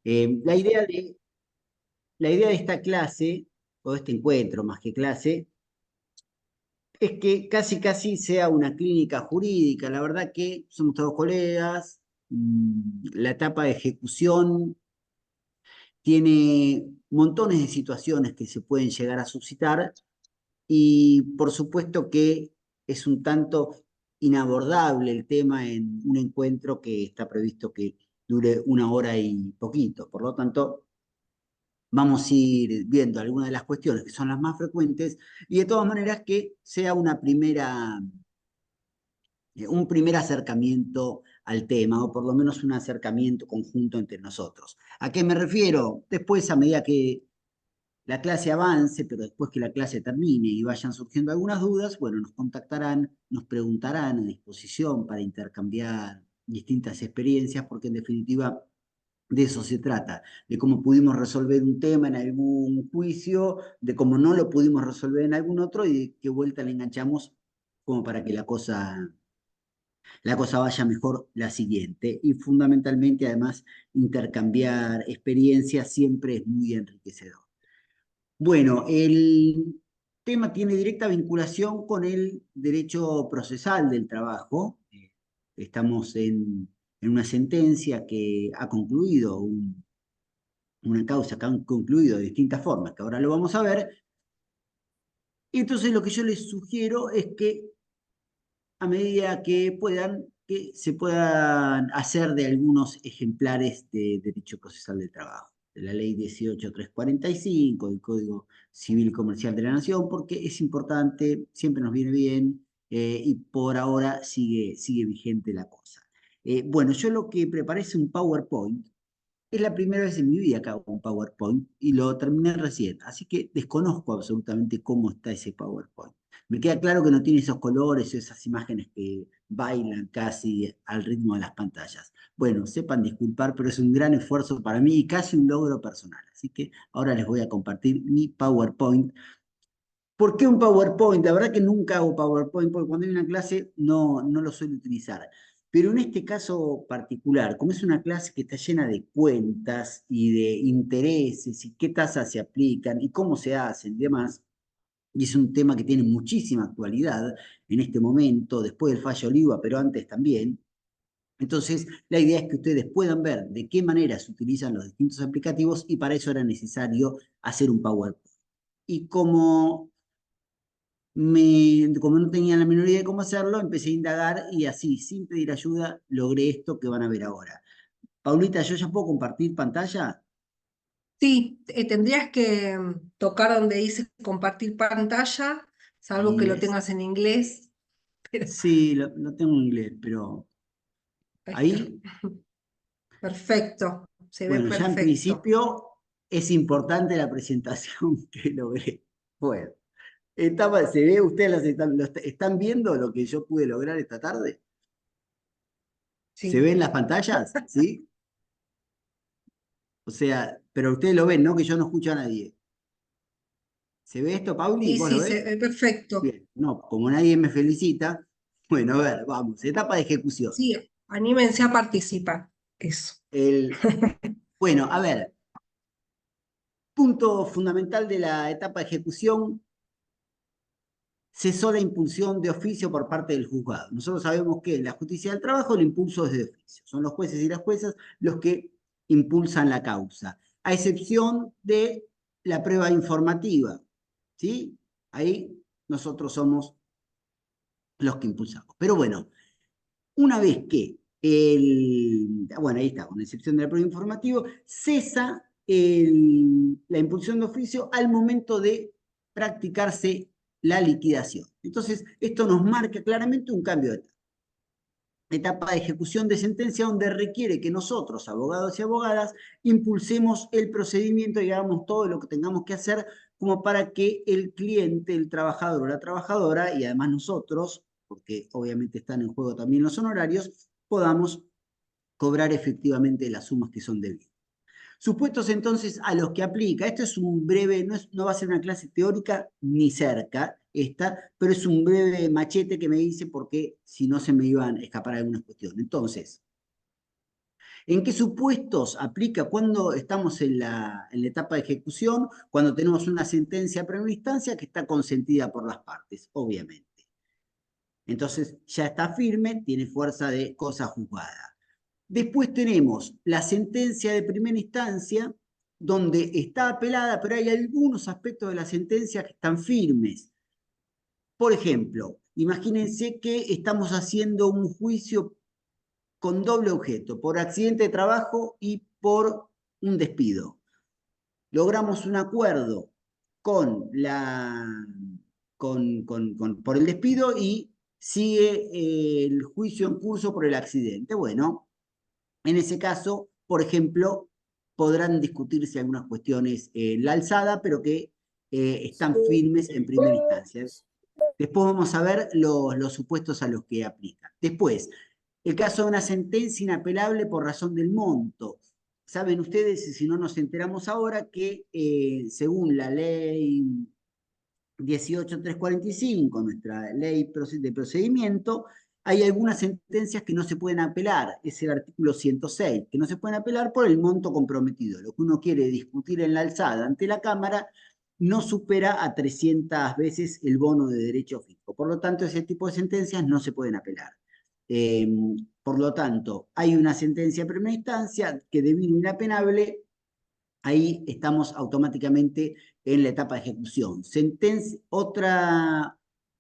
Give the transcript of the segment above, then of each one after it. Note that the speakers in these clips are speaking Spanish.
La idea de esta clase, o de este encuentro más que clase, es que casi casi sea una clínica jurídica. La verdad que somos todos colegas, la etapa de ejecución tiene montones de situaciones que se pueden llegar a suscitar y por supuesto que es un tanto inabordable el tema en un encuentro que está previsto que dure 1 hora y poquito. Por lo tanto, vamos a ir viendo algunas de las cuestiones que son las más frecuentes y de todas maneras que sea un primer acercamiento al tema, o por lo menos un acercamiento conjunto entre nosotros. ¿A qué me refiero? Después, a medida que la clase avance, pero después que la clase termine y vayan surgiendo algunas dudas, bueno, nos contactarán, nos preguntarán a disposición para intercambiar distintas experiencias, porque en definitiva de eso se trata, de cómo pudimos resolver un tema en algún juicio, de cómo no lo pudimos resolver en algún otro y de qué vuelta le enganchamos como para que la cosa vaya mejor la siguiente. Y fundamentalmente, además, intercambiar experiencias siempre es muy enriquecedor. Bueno, el tema tiene directa vinculación con el derecho procesal del trabajo. Estamos en una sentencia que ha concluido, una causa que ha concluido de distintas formas, que ahora lo vamos a ver. Y entonces lo que yo les sugiero es que a medida que puedan, que se puedan hacer de algunos ejemplares de derecho procesal del trabajo, de la ley 18345, del Código Civil Comercial de la Nación, porque es importante, siempre nos viene bien, y por ahora sigue vigente la cosa. Bueno, yo lo que preparé es un PowerPoint. Es la primera vez en mi vida que hago un PowerPoint y lo terminé recién, así que desconozco absolutamente cómo está ese PowerPoint. Me queda claro que no tiene esos colores o esas imágenes que bailan casi al ritmo de las pantallas. Bueno, sepan disculpar, pero es un gran esfuerzo para mí y casi un logro personal. Así que ahora les voy a compartir mi PowerPoint. ¿Por qué un PowerPoint? La verdad que nunca hago PowerPoint porque cuando hay una clase no lo suelo utilizar. Pero en este caso particular, como es una clase que está llena de cuentas y de intereses y qué tasas se aplican y cómo se hacen y demás, y es un tema que tiene muchísima actualidad en este momento, después del fallo Oliva, pero antes también. Entonces, la idea es que ustedes puedan ver de qué manera se utilizan los distintos aplicativos y para eso era necesario hacer un PowerPoint. Y como no tenía la menor idea de cómo hacerlo, empecé a indagar y así, sin pedir ayuda, logré esto que van a ver ahora. Paulita, ¿yo ya puedo compartir pantalla? Sí, tendrías que tocar donde dice compartir pantalla, En salvo que lo inglés. tengas en inglés, pero Sí, lo tengo en inglés, pero ahí está. ahí, Perfecto, se ve bueno, ya en perfecto. principio es importante la presentación que logré. Bueno, ¿se ve? ¿Ustedes están viendo lo que yo pude lograr esta tarde? ¿Se Sí. ven las pantallas? ¿Sí? O sea, pero ustedes lo ven, ¿no? Que yo no escucho a nadie. ¿Se ve esto, Pauli? Sí, ¿Vos lo sí, ves? se ve perfecto. Bien, no, como nadie me felicita, bueno, a ver, vamos, etapa de ejecución. Sí, anímense a participar. Eso. El, bueno, a ver, punto fundamental de la etapa de ejecución, cesó la impulsión de oficio por parte del juzgado. Nosotros sabemos que en la justicia del trabajo el impulso es de oficio. Son los jueces y las juezas los que impulsan la causa, a excepción de la prueba informativa. ¿Sí? Ahí nosotros somos los que impulsamos. Pero bueno, una vez que bueno, ahí está, con excepción del apoyo informativo, cesa la impulsión de oficio al momento de practicarse la liquidación. Entonces, esto nos marca claramente un cambio de etapa de ejecución de sentencia donde requiere que nosotros, abogados y abogadas, impulsemos el procedimiento y hagamos todo lo que tengamos que hacer como para que el cliente, el trabajador o la trabajadora, y además nosotros, porque obviamente están en juego también los honorarios, podamos cobrar efectivamente las sumas que son debidas. Supuestos entonces a los que aplica, esto es un breve, no va a ser una clase teórica ni cerca esta, pero es un breve machete que me hice porque si no se me iban a escapar algunas cuestiones. Entonces, ¿En qué supuestos aplica? Cuando estamos en la etapa de ejecución, cuando tenemos una sentencia a primera instancia que está consentida por las partes, obviamente. Entonces ya está firme, tiene fuerza de cosa juzgada. Después tenemos la sentencia de primera instancia, donde está apelada, pero hay algunos aspectos de la sentencia que están firmes. Por ejemplo, imagínense que estamos haciendo un juicio con doble objeto, por accidente de trabajo y por un despido. Logramos un acuerdo con por el despido y sigue el juicio en curso por el accidente. Bueno, en ese caso, por ejemplo, podrán discutirse algunas cuestiones en la alzada, pero que están firmes en primera instancia. Después vamos a ver los supuestos a los que aplica. Después, el caso de una sentencia inapelable por razón del monto. Saben ustedes, si no nos enteramos ahora, que según la ley 18345, nuestra ley de procedimiento, hay algunas sentencias que no se pueden apelar, es el artículo 106, que no se pueden apelar por el monto comprometido. Lo que uno quiere discutir en la alzada ante la Cámara no supera a 300 veces el bono de derecho fijo. Por lo tanto, ese tipo de sentencias no se pueden apelar. Por lo tanto, hay una sentencia de primera instancia que devino inapenable, ahí estamos automáticamente en la etapa de ejecución.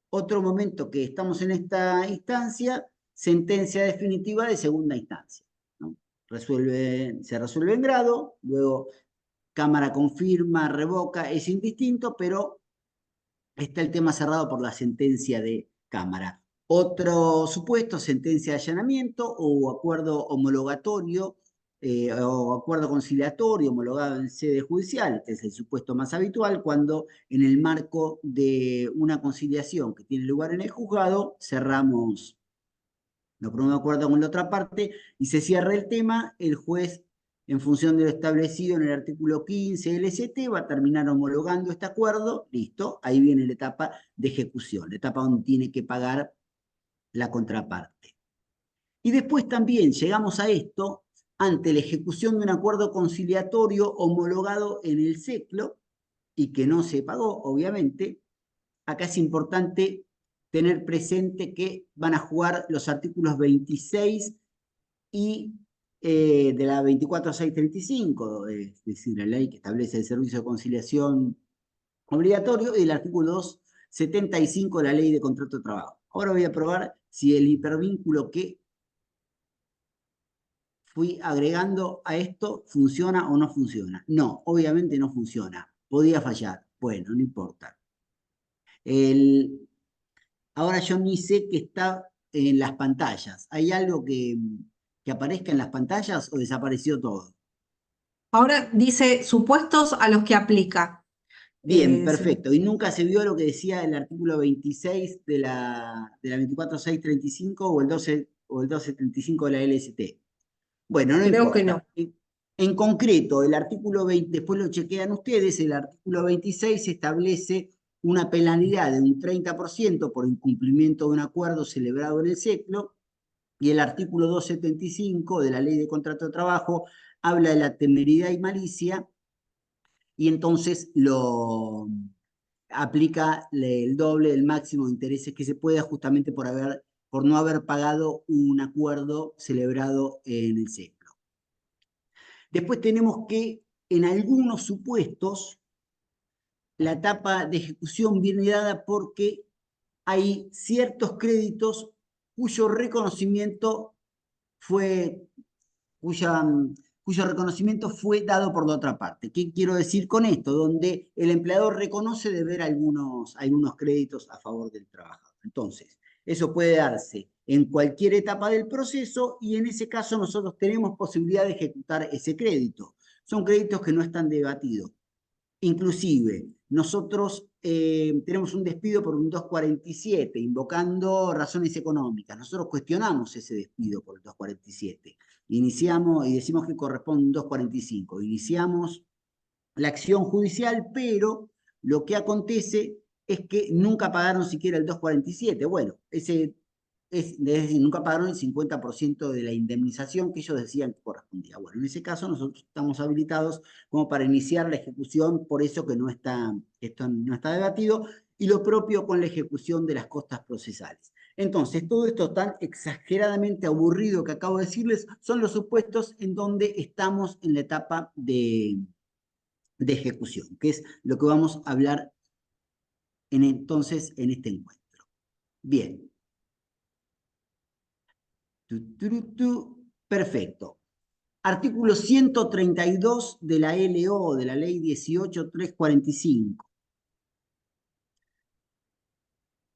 Otro momento que estamos en esta instancia, sentencia definitiva de segunda instancia, ¿no? Se resuelve en grado, luego Cámara confirma, revoca, es indistinto, pero está el tema cerrado por la sentencia de Cámara. Otro supuesto, sentencia de allanamiento o acuerdo homologatorio o acuerdo conciliatorio homologado en sede judicial. Este es el supuesto más habitual cuando en el marco de una conciliación que tiene lugar en el juzgado cerramos, nos ponemos de acuerdo con la otra parte y se cierra el tema, el juez en función de lo establecido en el artículo 15 del ST, va a terminar homologando este acuerdo, listo, ahí viene la etapa de ejecución, la etapa donde tiene que pagar la contraparte. Y después también llegamos a esto ante la ejecución de un acuerdo conciliatorio homologado en el SECLO y que no se pagó, obviamente. Acá es importante tener presente que van a jugar los artículos 26 y de la 24635, es decir, la ley que establece el servicio de conciliación obligatorio, y el artículo 275 de la ley de contrato de trabajo. Ahora voy a probar si el hipervínculo que fui agregando a esto funciona o no funciona. No, obviamente no funciona. Podía fallar. Bueno, no importa. Ahora yo ni sé qué está en las pantallas. ¿Hay algo que aparezca en las pantallas o desapareció todo? Ahora dice supuestos a los que aplica. Bien, Sí. perfecto. Y nunca se vio lo que decía el artículo 26 de la 24635 o el 12 o el 275 de la LST. Bueno, no Creo que importa. no. En concreto, el artículo 20, después lo chequean ustedes, el artículo 26 establece una penalidad de un 30% por incumplimiento de un acuerdo celebrado en el SECLO, y el artículo 275 de la Ley de Contrato de Trabajo habla de la temeridad y malicia, y entonces lo aplica el doble del máximo de intereses que se pueda justamente por no haber pagado un acuerdo celebrado en el SECLO. Después tenemos que, en algunos supuestos, la etapa de ejecución viene dada porque hay ciertos créditos cuyo reconocimiento fue, cuya, cuyo reconocimiento fue dado por la otra parte. ¿Qué quiero decir con esto? Donde el empleador reconoce deber algunos créditos a favor del trabajador. Entonces, eso puede darse en cualquier etapa del proceso y en ese caso nosotros tenemos posibilidad de ejecutar ese crédito. Son créditos que no están debatidos. Inclusive, nosotros tenemos un despido por un 247, invocando razones económicas. Nosotros cuestionamos ese despido por el 247. Iniciamos y decimos que corresponde a un 245. Iniciamos la acción judicial, pero lo que acontece es que nunca pagaron siquiera el 247. Bueno, ese es decir, nunca pagaron el 50% de la indemnización que ellos decían que correspondía. Bueno, en ese caso nosotros estamos habilitados como para iniciar la ejecución, por eso que no está, esto no está debatido, y lo propio con la ejecución de las costas procesales. Entonces, todo esto tan exageradamente aburrido que acabo de decirles son los supuestos en donde estamos en la etapa de ejecución, que es lo que vamos a hablar entonces en este encuentro. Bien. Perfecto. Artículo 132 de la LO, de la ley 18.345.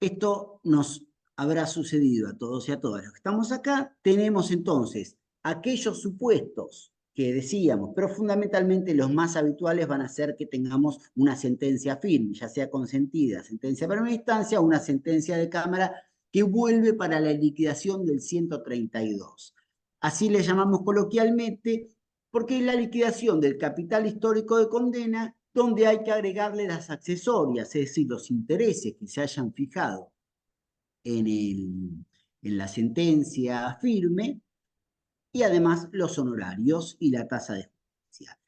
Esto nos habrá sucedido a todos y a todas los que estamos acá. Tenemos entonces aquellos supuestos que decíamos, pero fundamentalmente los más habituales van a ser que tengamos una sentencia firme, ya sea consentida, sentencia de primera instancia o una sentencia de Cámara que vuelve para la liquidación del 132. Así le llamamos coloquialmente porque es la liquidación del capital histórico de condena donde hay que agregarle las accesorias, es decir, los intereses que se hayan fijado en la sentencia firme y además los honorarios y la tasa de justicia.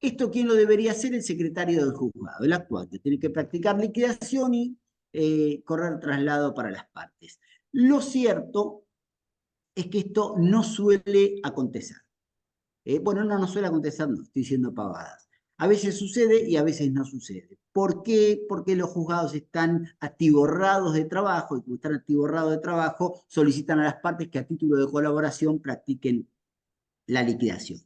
¿Esto quién lo debería hacer? El secretario del juzgado, el actual, que tiene que practicar liquidación y correr traslado para las partes. Lo cierto es que esto no suele acontecer. Bueno, no suele acontecer, no, estoy diciendo pavadas. A veces sucede y a veces no sucede. ¿Por qué? Porque los juzgados están atiborrados de trabajo y como están atiborrados de trabajo, solicitan a las partes que a título de colaboración practiquen la liquidación.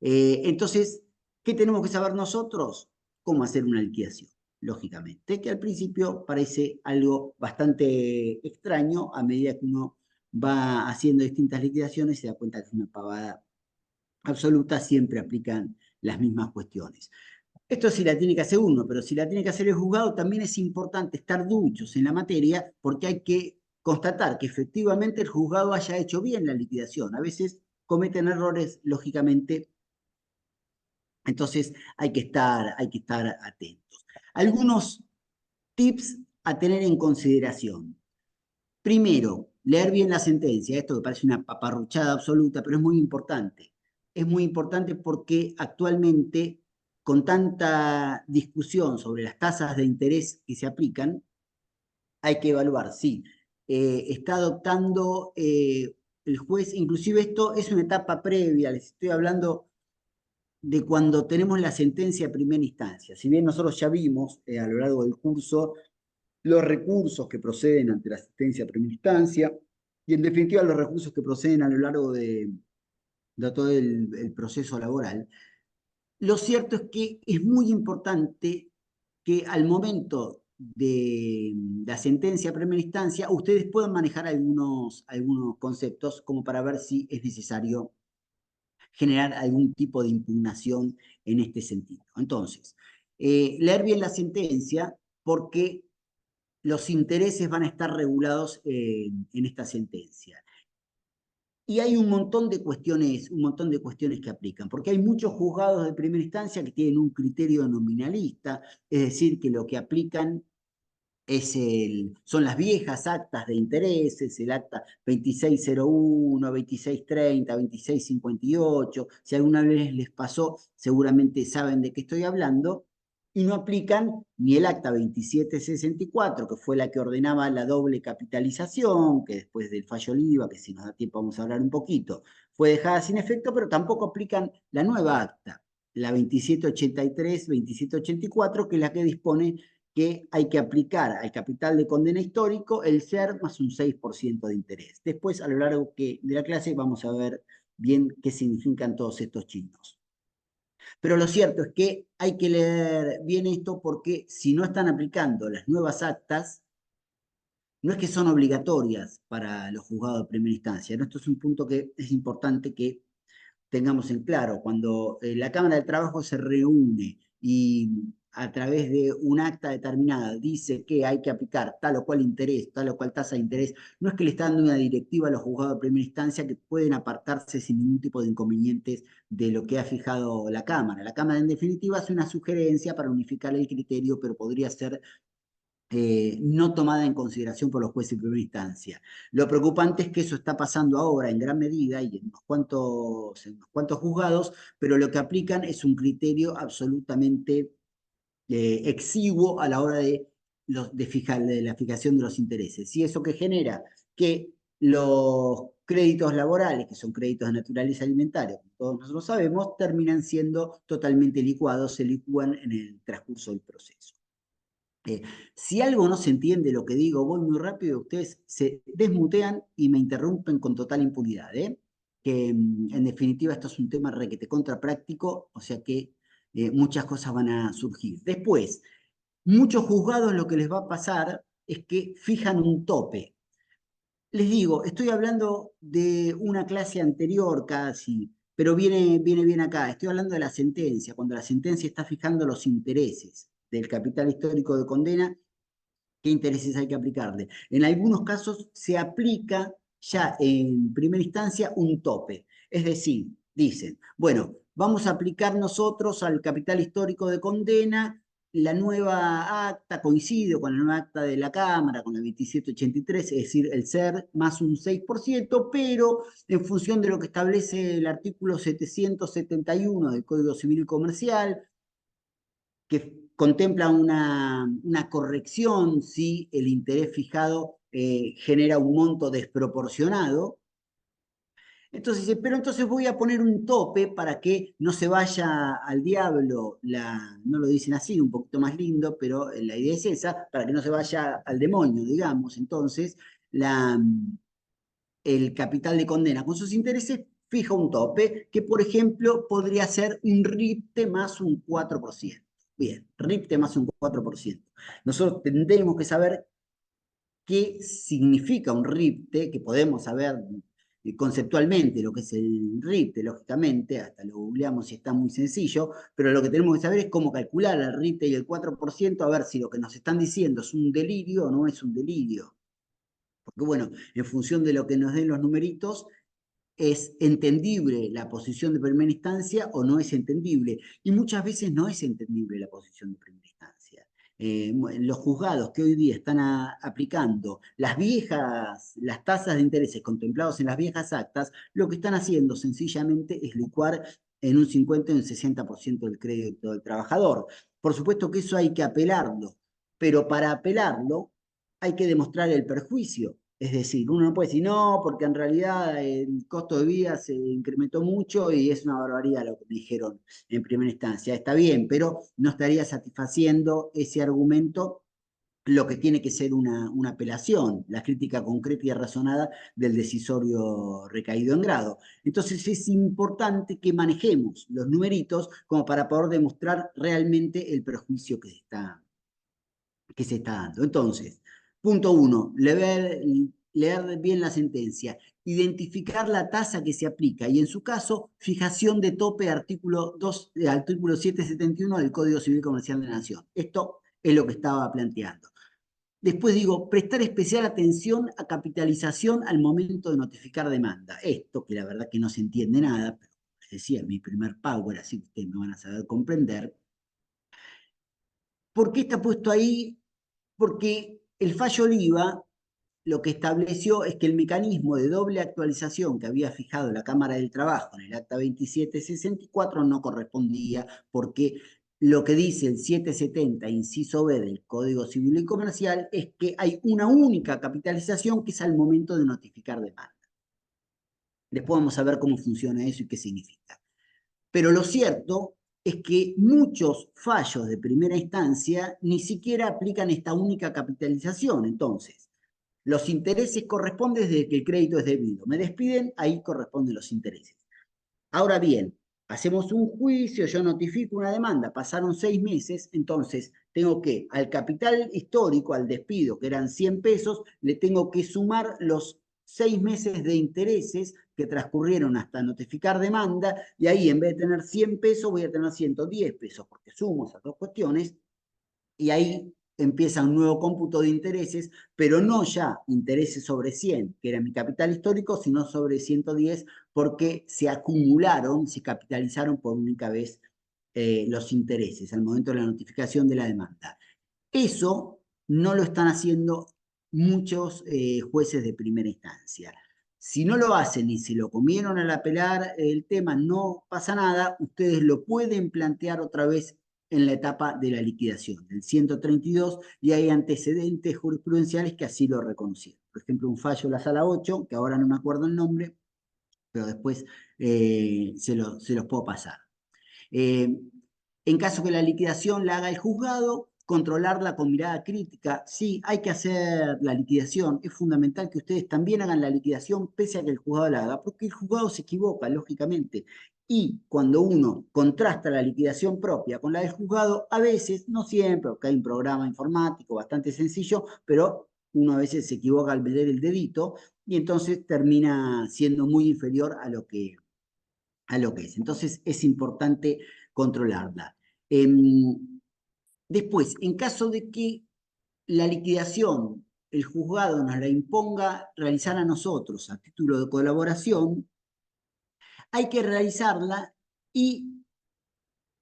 Entonces, ¿qué tenemos que saber nosotros? Cómo hacer una liquidación, lógicamente, que al principio parece algo bastante extraño, a medida que uno va haciendo distintas liquidaciones se da cuenta que es una pavada absoluta, siempre aplican las mismas cuestiones. Esto sí la tiene que hacer uno, pero si la tiene que hacer el juzgado, también es importante estar duchos en la materia porque hay que constatar que efectivamente el juzgado haya hecho bien la liquidación. A veces cometen errores, lógicamente, entonces hay que estar atentos. Algunos tips a tener en consideración. Primero, leer bien la sentencia. Esto que parece una paparruchada absoluta, pero es muy importante. Es muy importante porque actualmente, con tanta discusión sobre las tasas de interés que se aplican, hay que evaluar si está adoptando el juez, inclusive esto es una etapa previa, les estoy hablando de cuando tenemos la sentencia de primera instancia. Si bien nosotros ya vimos a lo largo del curso los recursos que proceden ante la sentencia de primera instancia y en definitiva los recursos que proceden a lo largo de todo el proceso laboral, lo cierto es que es muy importante que al momento de la sentencia de primera instancia ustedes puedan manejar algunos conceptos como para ver si es necesario generar algún tipo de impugnación en este sentido. Entonces, leer bien la sentencia porque los intereses van a estar regulados en esta sentencia. Y hay un montón de cuestiones que aplican, porque hay muchos juzgados de primera instancia que tienen un criterio nominalista, es decir, que lo que aplican son las viejas actas de intereses, el acta 2601, 2630, 2658. Si alguna vez les pasó, seguramente saben de qué estoy hablando. Y no aplican ni el acta 2764, que fue la que ordenaba la doble capitalización, que después del fallo Oliva, que si nos da tiempo vamos a hablar un poquito, fue dejada sin efecto, pero tampoco aplican la nueva acta, la 2783, 2784, que es la que dispone que hay que aplicar al capital de condena histórico el SER más un 6% de interés. Después, a lo largo de la clase, vamos a ver bien qué significan todos estos chinos. Pero lo cierto es que hay que leer bien esto porque si no están aplicando las nuevas actas, no es que son obligatorias para los juzgados de primera instancia. ¿No? Esto es un punto que es importante que tengamos en claro. Cuando la Cámara del Trabajo se reúne y a través de un acta determinada dice que hay que aplicar tal o cual interés, tal o cual tasa de interés, no es que le está dando una directiva a los juzgados de primera instancia que pueden apartarse sin ningún tipo de inconvenientes de lo que ha fijado la Cámara. La Cámara, en definitiva, hace una sugerencia para unificar el criterio, pero podría ser no tomada en consideración por los jueces de primera instancia. Lo preocupante es que eso está pasando ahora en gran medida y en unos cuantos juzgados, pero lo que aplican es un criterio absolutamente exiguo a la hora de la fijación de los intereses. Y eso que genera que los créditos laborales, que son créditos de naturaleza alimentaria, como todos nosotros sabemos, terminan siendo totalmente licuados, se licúan en el transcurso del proceso. Si algo no se entiende lo que digo, voy muy rápido, ustedes se desmutean y me interrumpen con total impunidad, ¿eh? Que en definitiva esto es un tema requete contrapráctico, o sea que muchas cosas van a surgir. Después, muchos juzgados lo que les va a pasar es que fijan un tope. Les digo, estoy hablando de una clase anterior casi, pero viene bien acá. Estoy hablando de la sentencia, cuando la sentencia está fijando los intereses del capital histórico de condena, qué intereses hay que aplicarle. En algunos casos se aplica ya en primera instancia un tope. Es decir, dicen, bueno, vamos a aplicar nosotros al capital histórico de condena la nueva acta, coincide con la nueva acta de la Cámara, con la 2783, es decir, el ser más un 6%, pero en función de lo que establece el artículo 771 del Código Civil y Comercial, que contempla una corrección si el interés fijado genera un monto desproporcionado. Entonces dice, pero entonces voy a poner un tope para que no se vaya al diablo, no lo dicen así, un poquito más lindo, pero la idea es esa, para que no se vaya al demonio, digamos. Entonces, el capital de condena con sus intereses fija un tope que, por ejemplo, podría ser un RIPTE más un 4%. Bien, RIPTE más un 4%. Nosotros tendremos que saber qué significa un RIPTE, que podemos saber conceptualmente lo que es el RIPTE, lógicamente, hasta lo googleamos y está muy sencillo, pero lo que tenemos que saber es cómo calcular el RIPTE y el 4%, a ver si lo que nos están diciendo es un delirio o no es un delirio. Porque bueno, en función de lo que nos den los numeritos, es entendible la posición de primera instancia o no es entendible. Y muchas veces no es entendible la posición de primera instancia. Los juzgados que hoy día están aplicando las tasas de intereses contemplados en las viejas actas, lo que están haciendo sencillamente es licuar en un 50 o un 60% del crédito del trabajador. Por supuesto que eso hay que apelarlo, pero para apelarlo hay que demostrar el perjuicio. Es decir, uno no puede decir no, porque en realidad el costo de vida se incrementó mucho y es una barbaridad lo que me dijeron en primera instancia. Está bien, pero no estaría satisfaciendo ese argumento lo que tiene que ser una apelación, la crítica concreta y razonada del decisorio recaído en grado. Entonces es importante que manejemos los numeritos como para poder demostrar realmente el perjuicio que se está dando. Entonces, punto uno, leer bien la sentencia, identificar la tasa que se aplica y en su caso, fijación de tope artículo 771 del Código Civil Comercial de la Nación. Esto es lo que estaba planteando. Después digo, prestar especial atención a capitalización al momento de notificar demanda. Esto, que la verdad que no se entiende nada, pero les decía, mi primer power, así que ustedes me van a saber comprender. ¿Por qué está puesto ahí? Porque el fallo Oliva lo que estableció es que el mecanismo de doble actualización que había fijado la Cámara del Trabajo en el acta 2764 no correspondía porque lo que dice el 770, inciso B del Código Civil y Comercial, es que hay una única capitalización que es al momento de notificar demanda. Después vamos a ver cómo funciona eso y qué significa. Pero lo cierto es que muchos fallos de primera instancia ni siquiera aplican esta única capitalización. Entonces, los intereses corresponden desde que el crédito es debido. Me despiden, ahí corresponden los intereses. Ahora bien, hacemos un juicio, yo notifico una demanda, pasaron 6 meses, entonces tengo que al capital histórico, al despido, que eran 100 pesos, le tengo que sumar los 6 meses de intereses que transcurrieron hasta notificar demanda, y ahí en vez de tener 100 pesos voy a tener 110 pesos, porque sumo esas dos cuestiones, y ahí empieza un nuevo cómputo de intereses, pero no ya intereses sobre 100, que era mi capital histórico, sino sobre 110, porque se acumularon, se capitalizaron por única vez los intereses al momento de la notificación de la demanda. Eso no lo están haciendo muchos jueces de primera instancia. Si no lo hacen y se lo comieron al apelar el tema, no pasa nada, ustedes lo pueden plantear otra vez en la etapa de la liquidación, del 132, y hay antecedentes jurisprudenciales que así lo reconocieron. Por ejemplo, un fallo de la Sala 8, que ahora no me acuerdo el nombre, pero después se los puedo pasar. En caso que la liquidación la haga el juzgado, controlarla con mirada crítica. Sí, hay que hacer la liquidación. Es fundamental que ustedes también hagan la liquidación pese a que el juzgado la haga, porque el juzgado se equivoca, lógicamente. Y cuando uno contrasta la liquidación propia con la del juzgado, a veces, no siempre, porque hay un programa informático bastante sencillo, pero uno a veces se equivoca al meter el dedito y entonces termina siendo muy inferior a lo que es. Entonces es importante controlarla. Después, en caso de que la liquidación, el juzgado nos la imponga realizar a nosotros a título de colaboración, hay que realizarla y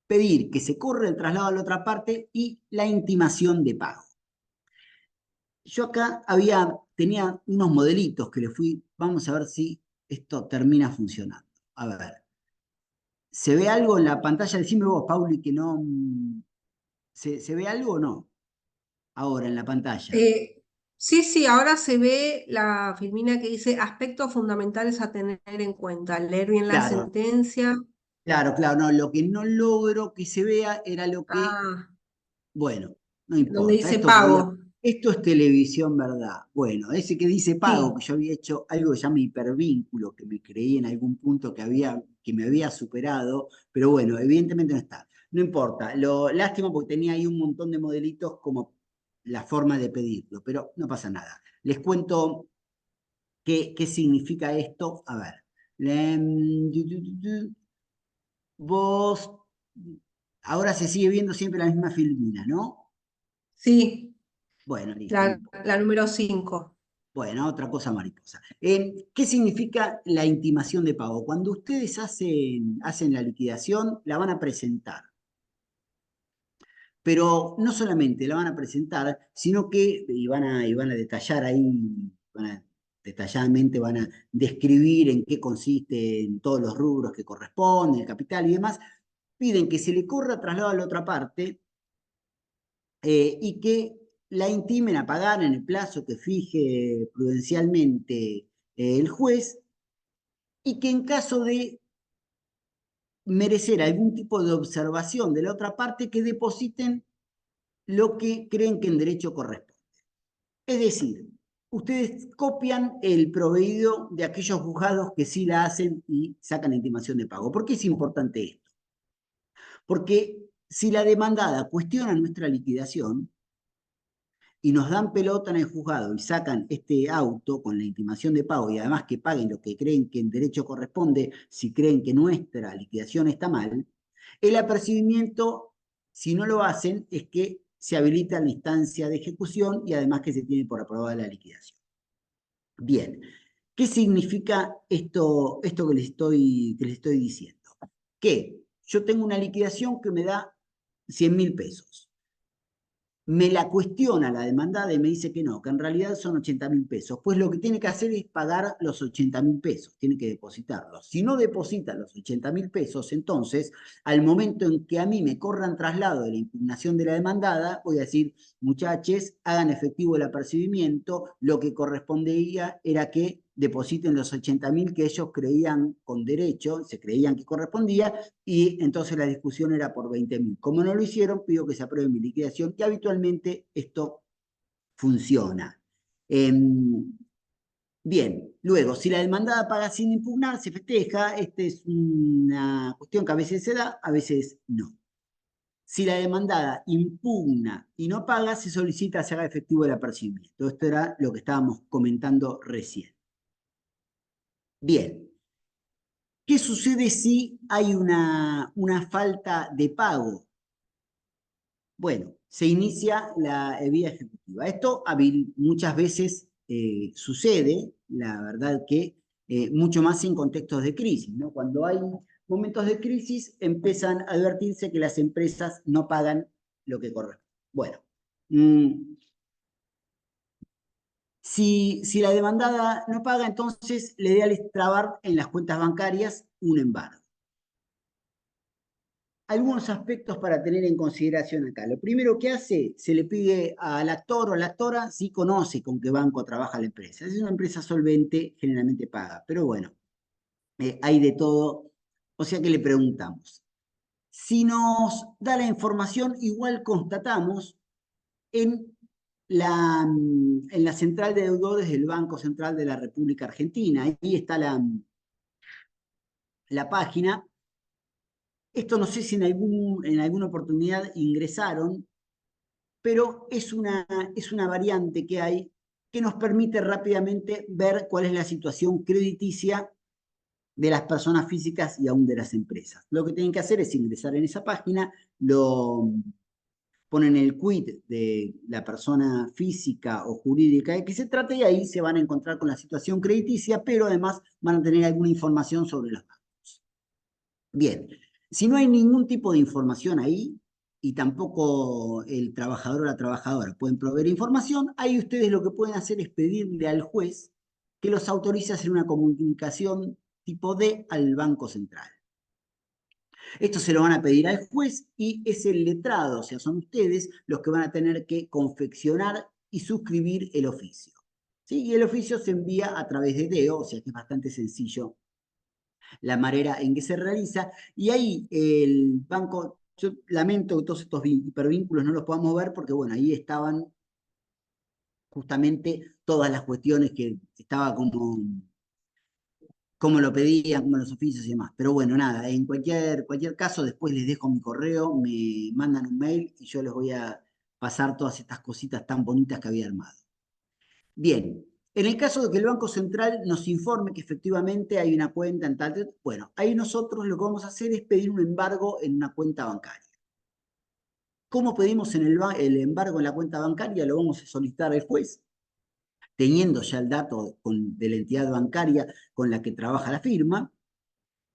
pedir que se corra el traslado a la otra parte y la intimación de pago. Yo acá tenía unos modelitos que le fui, vamos a ver si esto termina funcionando. A ver, ¿se ve algo en la pantalla? Decime vos, Pauli, que no... ¿Se ve algo o no? Ahora en la pantalla. Eh, sí, sí, ahora se ve la filmina que dice aspectos fundamentales a tener en cuenta. Leer bien la Claro, sentencia. claro, no, lo que no logro que se vea era lo que, Ah, bueno, no donde importa, dice esto podía, pago. esto es televisión, ¿verdad? Bueno, ese que dice pago, Sí, que yo había hecho algo que se llama hipervínculo, que me creí en algún punto que me había superado, pero bueno, evidentemente no está. No importa, lo lástima porque tenía ahí un montón de modelitos como la forma de pedirlo, pero no pasa nada. Les cuento qué significa esto. A ver. Vos, ahora se sigue viendo siempre la misma filmina, ¿no? sí, Bueno, listo, no la, importa. la número 5. Bueno, otra cosa mariposa. ¿Qué significa la intimación de pago? Cuando ustedes hacen la liquidación, la van a presentar. Pero no solamente la van a presentar, sino que, y van a detallar ahí, detalladamente van a describir en qué consiste en todos los rubros que corresponden, el capital y demás, piden que se le corra traslado a la otra parte y que la intimen a pagar en el plazo que fije prudencialmente el juez y que en caso de merecer algún tipo de observación de la otra parte, que depositen lo que creen que en derecho corresponde. Es decir, ustedes copian el proveído de aquellos juzgados que sí la hacen y sacan la intimación de pago. ¿Por qué es importante esto? Porque si la demandada cuestiona nuestra liquidación, y nos dan pelota en el juzgado y sacan este auto con la intimación de pago y además que paguen lo que creen que en derecho corresponde si creen que nuestra liquidación está mal, el apercibimiento, si no lo hacen, es que se habilita la instancia de ejecución y además que se tiene por aprobada la liquidación. Bien, ¿qué significa esto que les estoy diciendo? Que yo tengo una liquidación que me da 100.000 pesos. Me la cuestiona la demandada y me dice que no, que en realidad son 80.000 pesos. Pues lo que tiene que hacer es pagar los 80.000 pesos, tiene que depositarlos. Si no deposita los 80.000 pesos, entonces, al momento en que a mí me corran traslado de la impugnación de la demandada, voy a decir, muchachos, hagan efectivo el apercibimiento, lo que correspondía era que depositen los 80.000 que ellos creían con derecho, se creían que correspondía, y entonces la discusión era por 20.000. Como no lo hicieron, pido que se apruebe mi liquidación, y habitualmente esto funciona. Bien, luego, si la demandada paga sin impugnar, se festeja. Esta es una cuestión que a veces se da, a veces no. Si la demandada impugna y no paga, se solicita se haga efectivo el apercibimiento. Esto era lo que estábamos comentando recién. Bien, ¿qué sucede si hay una falta de pago? Bueno, se inicia la vía ejecutiva. Esto muchas veces sucede, la verdad que mucho más en contextos de crisis, ¿no? Cuando hay momentos de crisis empiezan a advertirse que las empresas no pagan lo que corresponde. Bueno, Si la demandada no paga, entonces le ideal es trabar en las cuentas bancarias un embargo. Algunos aspectos para tener en consideración acá. Lo primero que hace, se le pide al actor o la actora si conoce con qué banco trabaja la empresa. Si es una empresa solvente, generalmente paga. Pero bueno, hay de todo. O sea que le preguntamos. Si nos da la información, igual constatamos en la central de deudores del Banco Central de la República Argentina. Ahí está la página. Esto no sé si en alguna oportunidad ingresaron, pero es una variante que hay que nos permite rápidamente ver cuál es la situación crediticia de las personas físicas y aún de las empresas. Lo que tienen que hacer es ingresar en esa página, lo ponen el quit de la persona física o jurídica de que se trate y ahí se van a encontrar con la situación crediticia, pero además van a tener alguna información sobre los bancos. Bien, si no hay ningún tipo de información ahí y tampoco el trabajador o la trabajadora pueden proveer información, ahí ustedes lo que pueden hacer es pedirle al juez que los autorice a hacer una comunicación tipo D al Banco Central. Esto se lo van a pedir al juez y es el letrado, o sea, son ustedes los que van a tener que confeccionar y suscribir el oficio. ¿Sí? Y el oficio se envía a través de DEO, o sea que es bastante sencillo la manera en que se realiza. Y ahí el banco, yo lamento que todos estos hipervínculos no los podamos ver porque, bueno, ahí estaban justamente todas las cuestiones que estaba como lo pedían, como los oficios y demás. Pero bueno, nada, en cualquier caso, después les dejo mi correo, me mandan un mail y yo les voy a pasar todas estas cositas tan bonitas que había armado. Bien, en el caso de que el Banco Central nos informe que efectivamente hay una cuenta en tal, bueno, ahí nosotros lo que vamos a hacer es pedir un embargo en una cuenta bancaria. ¿Cómo pedimos el embargo en la cuenta bancaria? Lo vamos a solicitar al juez, teniendo ya el dato de la entidad bancaria con la que trabaja la firma.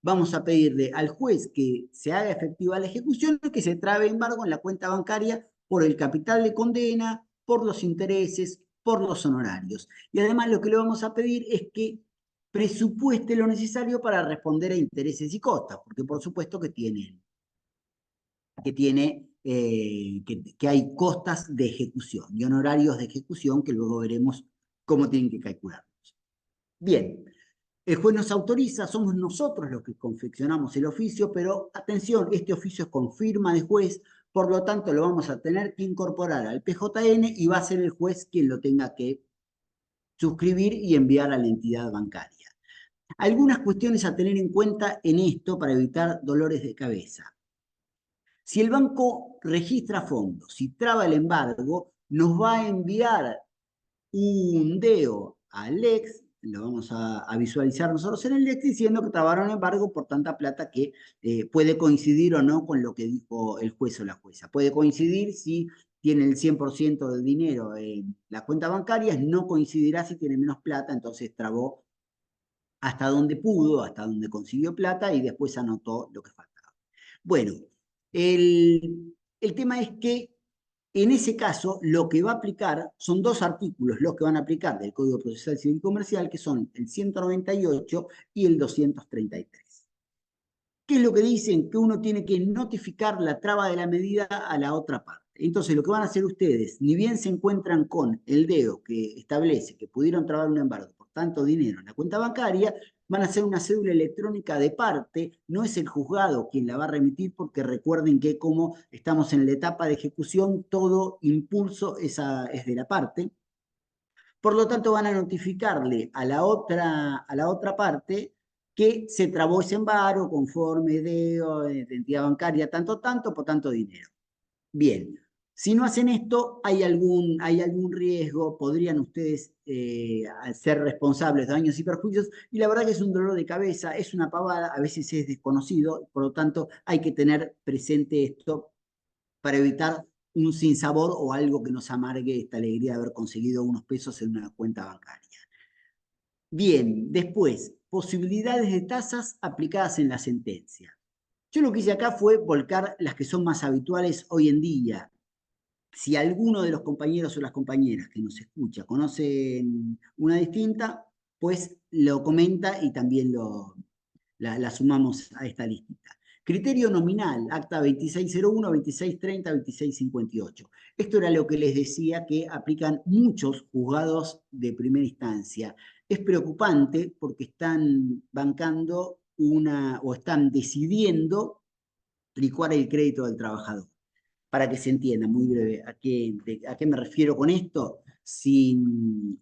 Vamos a pedirle al juez que se haga efectiva la ejecución y que se trabe embargo en la cuenta bancaria por el capital de condena, por los intereses, por los honorarios. Y además lo que le vamos a pedir es que presupueste lo necesario para responder a intereses y costas, porque por supuesto que hay costas de ejecución y honorarios de ejecución que luego veremos cómo tienen que calcularlos. Bien, el juez nos autoriza, somos nosotros los que confeccionamos el oficio, pero atención, este oficio es con firma de juez, por lo tanto lo vamos a tener que incorporar al PJN y va a ser el juez quien lo tenga que suscribir y enviar a la entidad bancaria. Algunas cuestiones a tener en cuenta en esto para evitar dolores de cabeza. Si el banco registra fondos y traba el embargo, nos va a enviar un DEO al ex, lo vamos a visualizar nosotros en el ex, diciendo que trabaron embargo por tanta plata que puede coincidir o no con lo que dijo el juez o la jueza. Puede coincidir si tiene el 100% del dinero en la cuenta bancaria, no coincidirá si tiene menos plata, entonces trabó hasta donde pudo, hasta donde consiguió plata y después anotó lo que faltaba. Bueno, el tema es que en ese caso, lo que va a aplicar son dos artículos, los que van a aplicar del Código Procesal Civil y Comercial, que son el 198 y el 233. ¿Qué es lo que dicen? Que uno tiene que notificar la traba de la medida a la otra parte. Entonces, lo que van a hacer ustedes, ni bien se encuentran con el DEO que establece que pudieron trabar un embargo por tanto dinero en la cuenta bancaria, van a hacer una cédula electrónica de parte, no es el juzgado quien la va a remitir, porque recuerden que como estamos en la etapa de ejecución, todo impulso es de la parte. Por lo tanto, van a notificarle a la otra parte que se trabó ese embargo conforme de entidad bancaria, tanto, por tanto dinero. Bien, si no hacen esto, hay algún riesgo, podrían ustedes ser responsables de daños y perjuicios, y la verdad que es un dolor de cabeza, es una pavada, a veces es desconocido, por lo tanto hay que tener presente esto para evitar un sinsabor o algo que nos amargue esta alegría de haber conseguido unos pesos en una cuenta bancaria. Bien, después, posibilidades de tasas aplicadas en la sentencia. Yo lo que hice acá fue volcar las que son más habituales hoy en día. Si alguno de los compañeros o las compañeras que nos escucha conocen una distinta, pues lo comenta y también la sumamos a esta listita. Criterio nominal, acta 2601, 2630, 2658. Esto era lo que les decía que aplican muchos juzgados de primera instancia. Es preocupante porque están bancando o están decidiendo licuar el crédito del trabajador. Para que se entienda, muy breve, a qué me refiero con esto? Si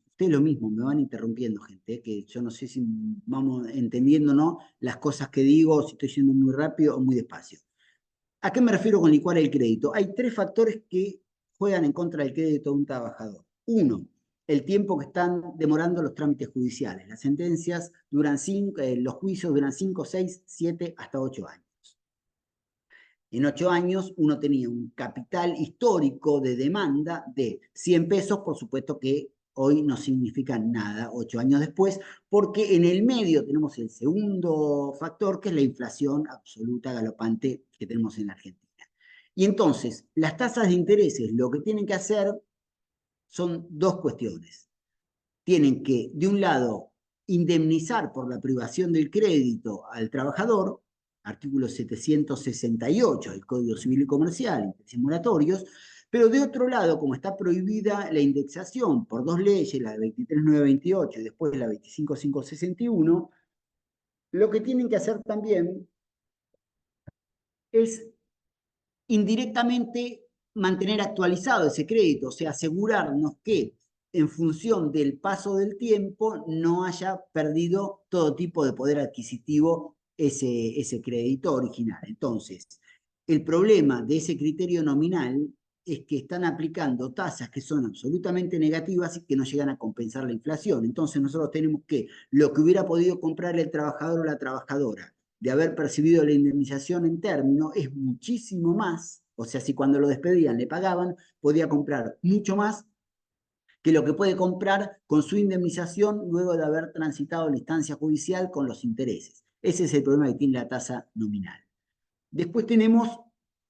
ustedes lo mismo, me van interrumpiendo, gente, que yo no sé si vamos entendiendo o no las cosas que digo, si estoy yendo muy rápido o muy despacio. ¿A qué me refiero con licuar el crédito? Hay tres factores que juegan en contra del crédito de un trabajador. Uno, el tiempo que están demorando los trámites judiciales. Las sentencias duran los juicios duran 5, 6, 7, hasta 8 años. En 8 años uno tenía un capital histórico de demanda de 100 pesos, por supuesto que hoy no significa nada 8 años después, porque en el medio tenemos el segundo factor, que es la inflación absoluta galopante que tenemos en la Argentina. Y entonces, las tasas de intereses lo que tienen que hacer son dos cuestiones. Tienen que, de un lado, indemnizar por la privación del crédito al trabajador, artículo 768 del Código Civil y Comercial, intereses moratorios, pero de otro lado, como está prohibida la indexación por dos leyes, la de 23.928 y después la 25.561, lo que tienen que hacer también es indirectamente mantener actualizado ese crédito, o sea, asegurarnos que en función del paso del tiempo no haya perdido todo tipo de poder adquisitivo ese crédito original. Entonces, el problema de ese criterio nominal es que están aplicando tasas que son absolutamente negativas y que no llegan a compensar la inflación. Entonces nosotros tenemos que lo que hubiera podido comprar el trabajador o la trabajadora de haber percibido la indemnización en término es muchísimo más, o sea, si cuando lo despedían le pagaban, podía comprar mucho más que lo que puede comprar con su indemnización luego de haber transitado la instancia judicial con los intereses. Ese es el problema que tiene la tasa nominal. Después tenemos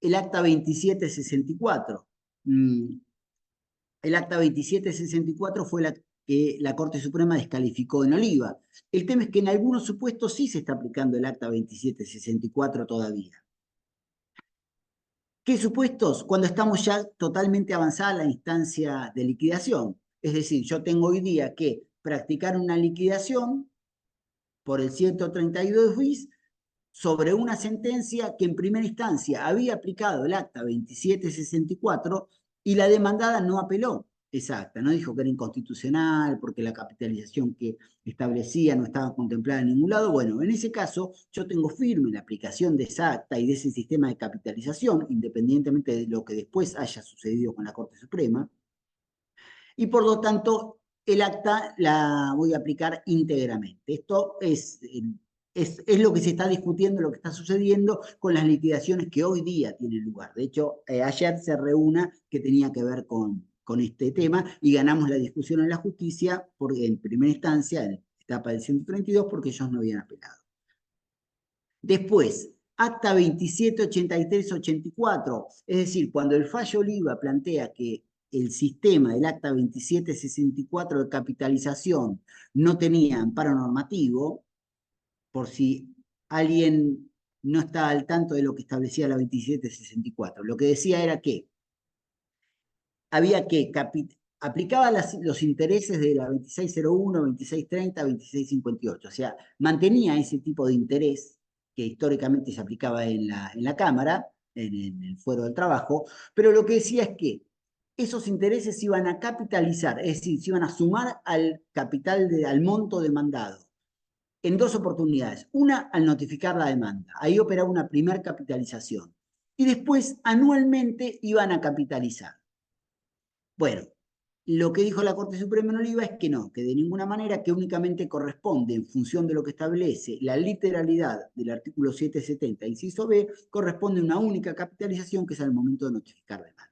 el acta 2764. El acta 2764 fue la que la Corte Suprema descalificó en Oliva. El tema es que en algunos supuestos sí se está aplicando el acta 2764 todavía. ¿Qué supuestos? Cuando estamos ya totalmente avanzada la instancia de liquidación. Es decir, yo tengo hoy día que practicar una liquidación por el 132 bis sobre una sentencia que en primera instancia había aplicado el acta 2764 y la demandada no apeló esa acta, no dijo que era inconstitucional porque la capitalización que establecía no estaba contemplada en ningún lado. Bueno, en ese caso yo tengo firme la aplicación de esa acta y de ese sistema de capitalización, independientemente de lo que después haya sucedido con la Corte Suprema, y por lo tanto el acta la voy a aplicar íntegramente. Esto es lo que se está discutiendo, lo que está sucediendo con las liquidaciones que hoy día tienen lugar. De hecho, ayer se reúna que tenía que ver con este tema y ganamos la discusión en la justicia en primera instancia, en la etapa del 132, porque ellos no habían apelado. Después, acta 2783-84, es decir, cuando el fallo Oliva plantea que el sistema del acta 2764 de capitalización no tenía amparo normativo, por si alguien no está al tanto de lo que establecía la 2764. Lo que decía era que había que aplicaba los intereses de la 2601, 2630, 2658, o sea, mantenía ese tipo de interés que históricamente se aplicaba en la Cámara, en el fuero del trabajo, pero lo que decía es que esos intereses se iban a capitalizar, es decir, se iban a sumar al capital, al monto demandado en dos oportunidades. Una, al notificar la demanda. Ahí operaba una primer capitalización. Y después, anualmente, iban a capitalizar. Bueno, lo que dijo la Corte Suprema en Oliva es que no, que de ninguna manera, que únicamente corresponde, en función de lo que establece la literalidad del artículo 770, inciso B, corresponde a una única capitalización que es al momento de notificar demanda.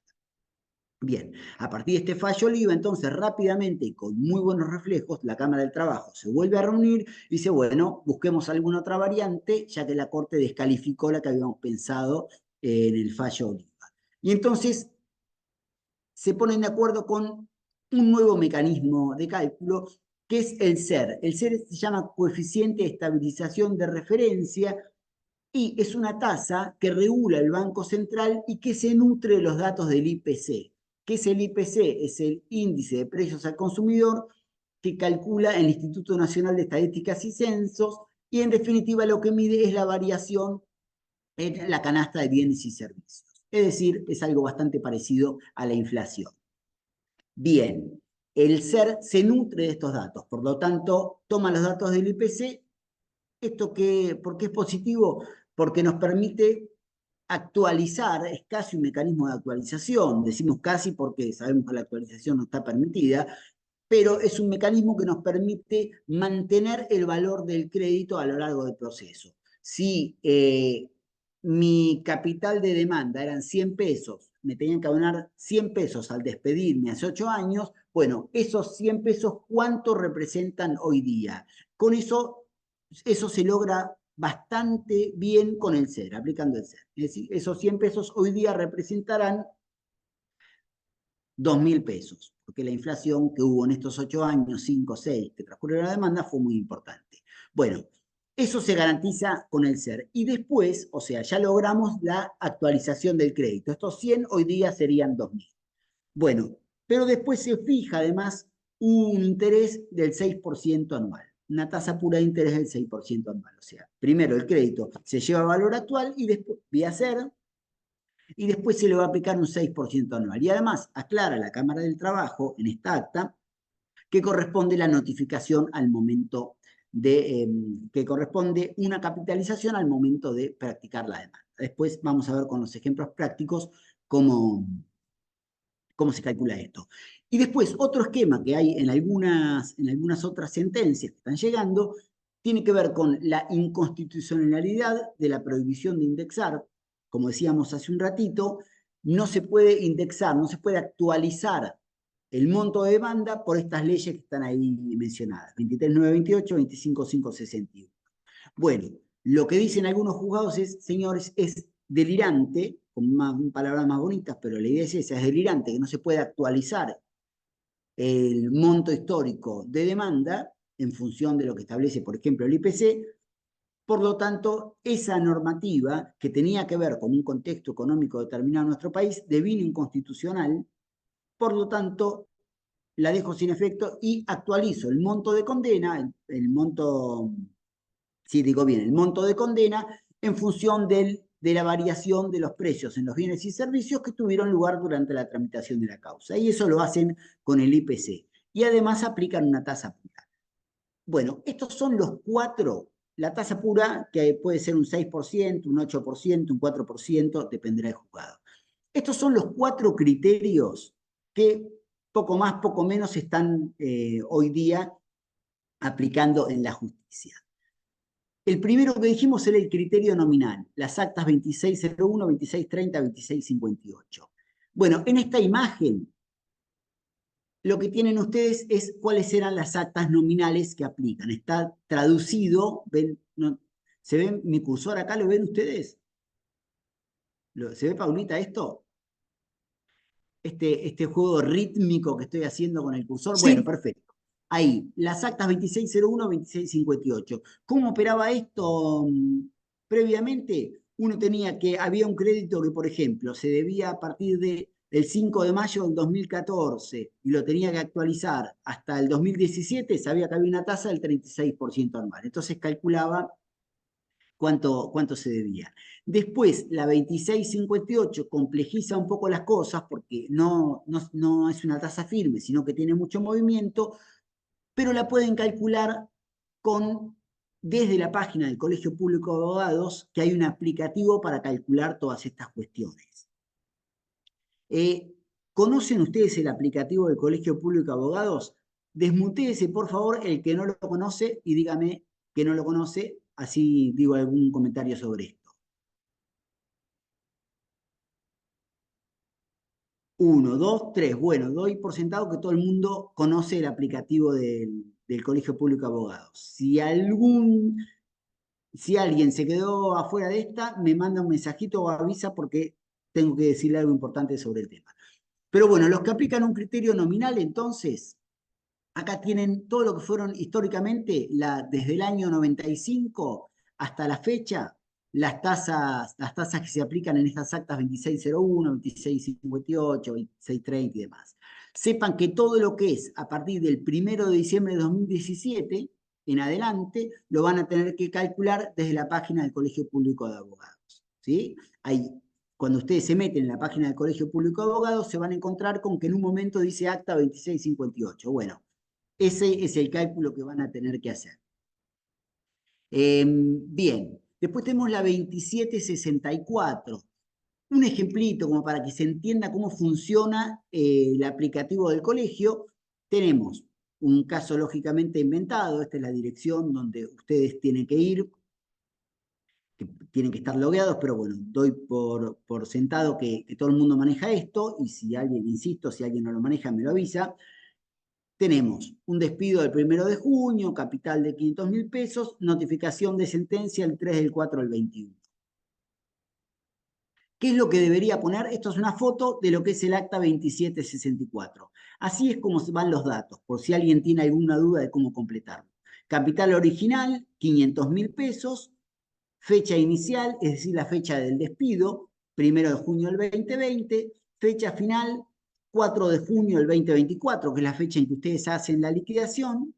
Bien, a partir de este fallo Oliva, entonces rápidamente y con muy buenos reflejos, la Cámara del Trabajo se vuelve a reunir y dice, bueno, busquemos alguna otra variante, ya que la Corte descalificó la que habíamos pensado en el fallo Oliva. Y entonces se ponen de acuerdo con un nuevo mecanismo de cálculo, que es el SER. El SER se llama coeficiente de estabilización de referencia y es una tasa que regula el Banco Central y que se nutre de los datos del IPC. ¿Qué es el IPC? Es el índice de precios al consumidor que calcula el Instituto Nacional de Estadísticas y Censos, y en definitiva lo que mide es la variación en la canasta de bienes y servicios. Es decir, es algo bastante parecido a la inflación. Bien, el SER se nutre de estos datos, por lo tanto, toma los datos del IPC. ¿Por qué es positivo? Porque nos permite actualizar, es casi un mecanismo de actualización, decimos casi porque sabemos que la actualización no está permitida, pero es un mecanismo que nos permite mantener el valor del crédito a lo largo del proceso. Si mi capital de demanda eran 100 pesos, me tenían que abonar 100 pesos al despedirme hace 8 años, bueno, esos 100 pesos, ¿cuánto representan hoy día? Con eso se logra bastante bien con el SER, aplicando el SER. Es decir, esos 100 pesos hoy día representarán 2.000 pesos, porque la inflación que hubo en estos 8 años, 5, 6, que transcurrieron la demanda, fue muy importante. Bueno, eso se garantiza con el SER. Y después, o sea, ya logramos la actualización del crédito. Estos 100 hoy día serían 2.000. Bueno, pero después se fija además un interés del 6% anual, una tasa pura de interés del 6% anual. O sea, primero el crédito se lleva a valor actual y después, vía SER, y después se le va a aplicar un 6% anual. Y además aclara la Cámara del Trabajo en esta acta que corresponde la notificación al momento que corresponde una capitalización al momento de practicar la demanda. Después vamos a ver con los ejemplos prácticos cómo se calcula esto. Y después, otro esquema que hay en algunas otras sentencias que están llegando, tiene que ver con la inconstitucionalidad de la prohibición de indexar. Como decíamos hace un ratito, no se puede indexar, no se puede actualizar el monto de demanda por estas leyes que están ahí mencionadas, 23.928, 25.561. Bueno, lo que dicen algunos juzgados es, señores, es delirante, con palabras más bonitas, pero la idea es esa, es delirante, que no se puede actualizar el monto histórico de demanda en función de lo que establece, por ejemplo, el IPC. Por lo tanto, esa normativa que tenía que ver con un contexto económico determinado en nuestro país devino inconstitucional. Por lo tanto, la dejo sin efecto y actualizo el monto de condena, el monto, sí digo bien, el monto de condena en función de la variación de los precios en los bienes y servicios que tuvieron lugar durante la tramitación de la causa. Y eso lo hacen con el IPC. Y además aplican una tasa pura. Bueno, estos son los cuatro, la tasa pura, que puede ser un 6%, un 8%, un 4%, dependerá del juzgado. Estos son los cuatro criterios que poco más, poco menos están hoy día aplicando en la justicia. El primero que dijimos era el criterio nominal, las actas 2601, 2630, 2658. Bueno, en esta imagen lo que tienen ustedes es cuáles eran las actas nominales que aplican. Está traducido, ven, no, ¿se ve mi cursor acá? ¿Lo ven ustedes? ¿Se ve, Paulita, esto? Este juego rítmico que estoy haciendo con el cursor. Bueno, Sí. perfecto. Ahí, las actas 2601, 2658. ¿Cómo operaba esto previamente? Uno tenía que, había un crédito que, por ejemplo, se debía a partir del 5 de mayo del 2014 y lo tenía que actualizar hasta el 2017, sabía que había una tasa del 36% anual. Entonces calculaba cuánto se debía. Después, la 2658 complejiza un poco las cosas porque no es una tasa firme, sino que tiene mucho movimiento, pero la pueden calcular desde la página del Colegio Público de Abogados, que hay un aplicativo para calcular todas estas cuestiones. ¿Conocen ustedes el aplicativo del Colegio Público de Abogados? Desmutéese, por favor, el que no lo conoce y dígame que no lo conoce, así digo algún comentario sobre esto. 1, 2, 3. Bueno, doy por sentado que todo el mundo conoce el aplicativo del Colegio Público de Abogados. Si alguien se quedó afuera de esta, me manda un mensajito o avisa porque tengo que decirle algo importante sobre el tema. Pero bueno, los que aplican un criterio nominal, entonces, acá tienen todo lo que fueron históricamente, desde el año 95 hasta la fecha, las tasas que se aplican en estas actas 2601, 2658, 2630 y demás. Sepan que todo lo que es a partir del 1 de diciembre de 2017 en adelante, lo van a tener que calcular desde la página del Colegio Público de Abogados. ¿Sí? Ahí, cuando ustedes se meten en la página del Colegio Público de Abogados, se van a encontrar con que en un momento dice acta 2658. Bueno, ese es el cálculo que van a tener que hacer. Bien, después tenemos la 2764. Un ejemplito como para que se entienda cómo funciona el aplicativo del colegio. Tenemos un caso lógicamente inventado, esta es la dirección donde ustedes tienen que ir, que tienen que estar logueados, pero bueno, doy por sentado que todo el mundo maneja esto, y si alguien, insisto, si alguien no lo maneja, me lo avisa. Tenemos un despido del 1 de junio, capital de 500.000 pesos, notificación de sentencia el 3 del 4 del 21. ¿Qué es lo que debería poner? Esto es una foto de lo que es el acta 2764. Así es como se van los datos, por si alguien tiene alguna duda de cómo completarlo. Capital original, 500.000 pesos. Fecha inicial, es decir, la fecha del despido, 1 de junio del 2020. Fecha final, 4 de junio del 2024, que es la fecha en que ustedes hacen la liquidación.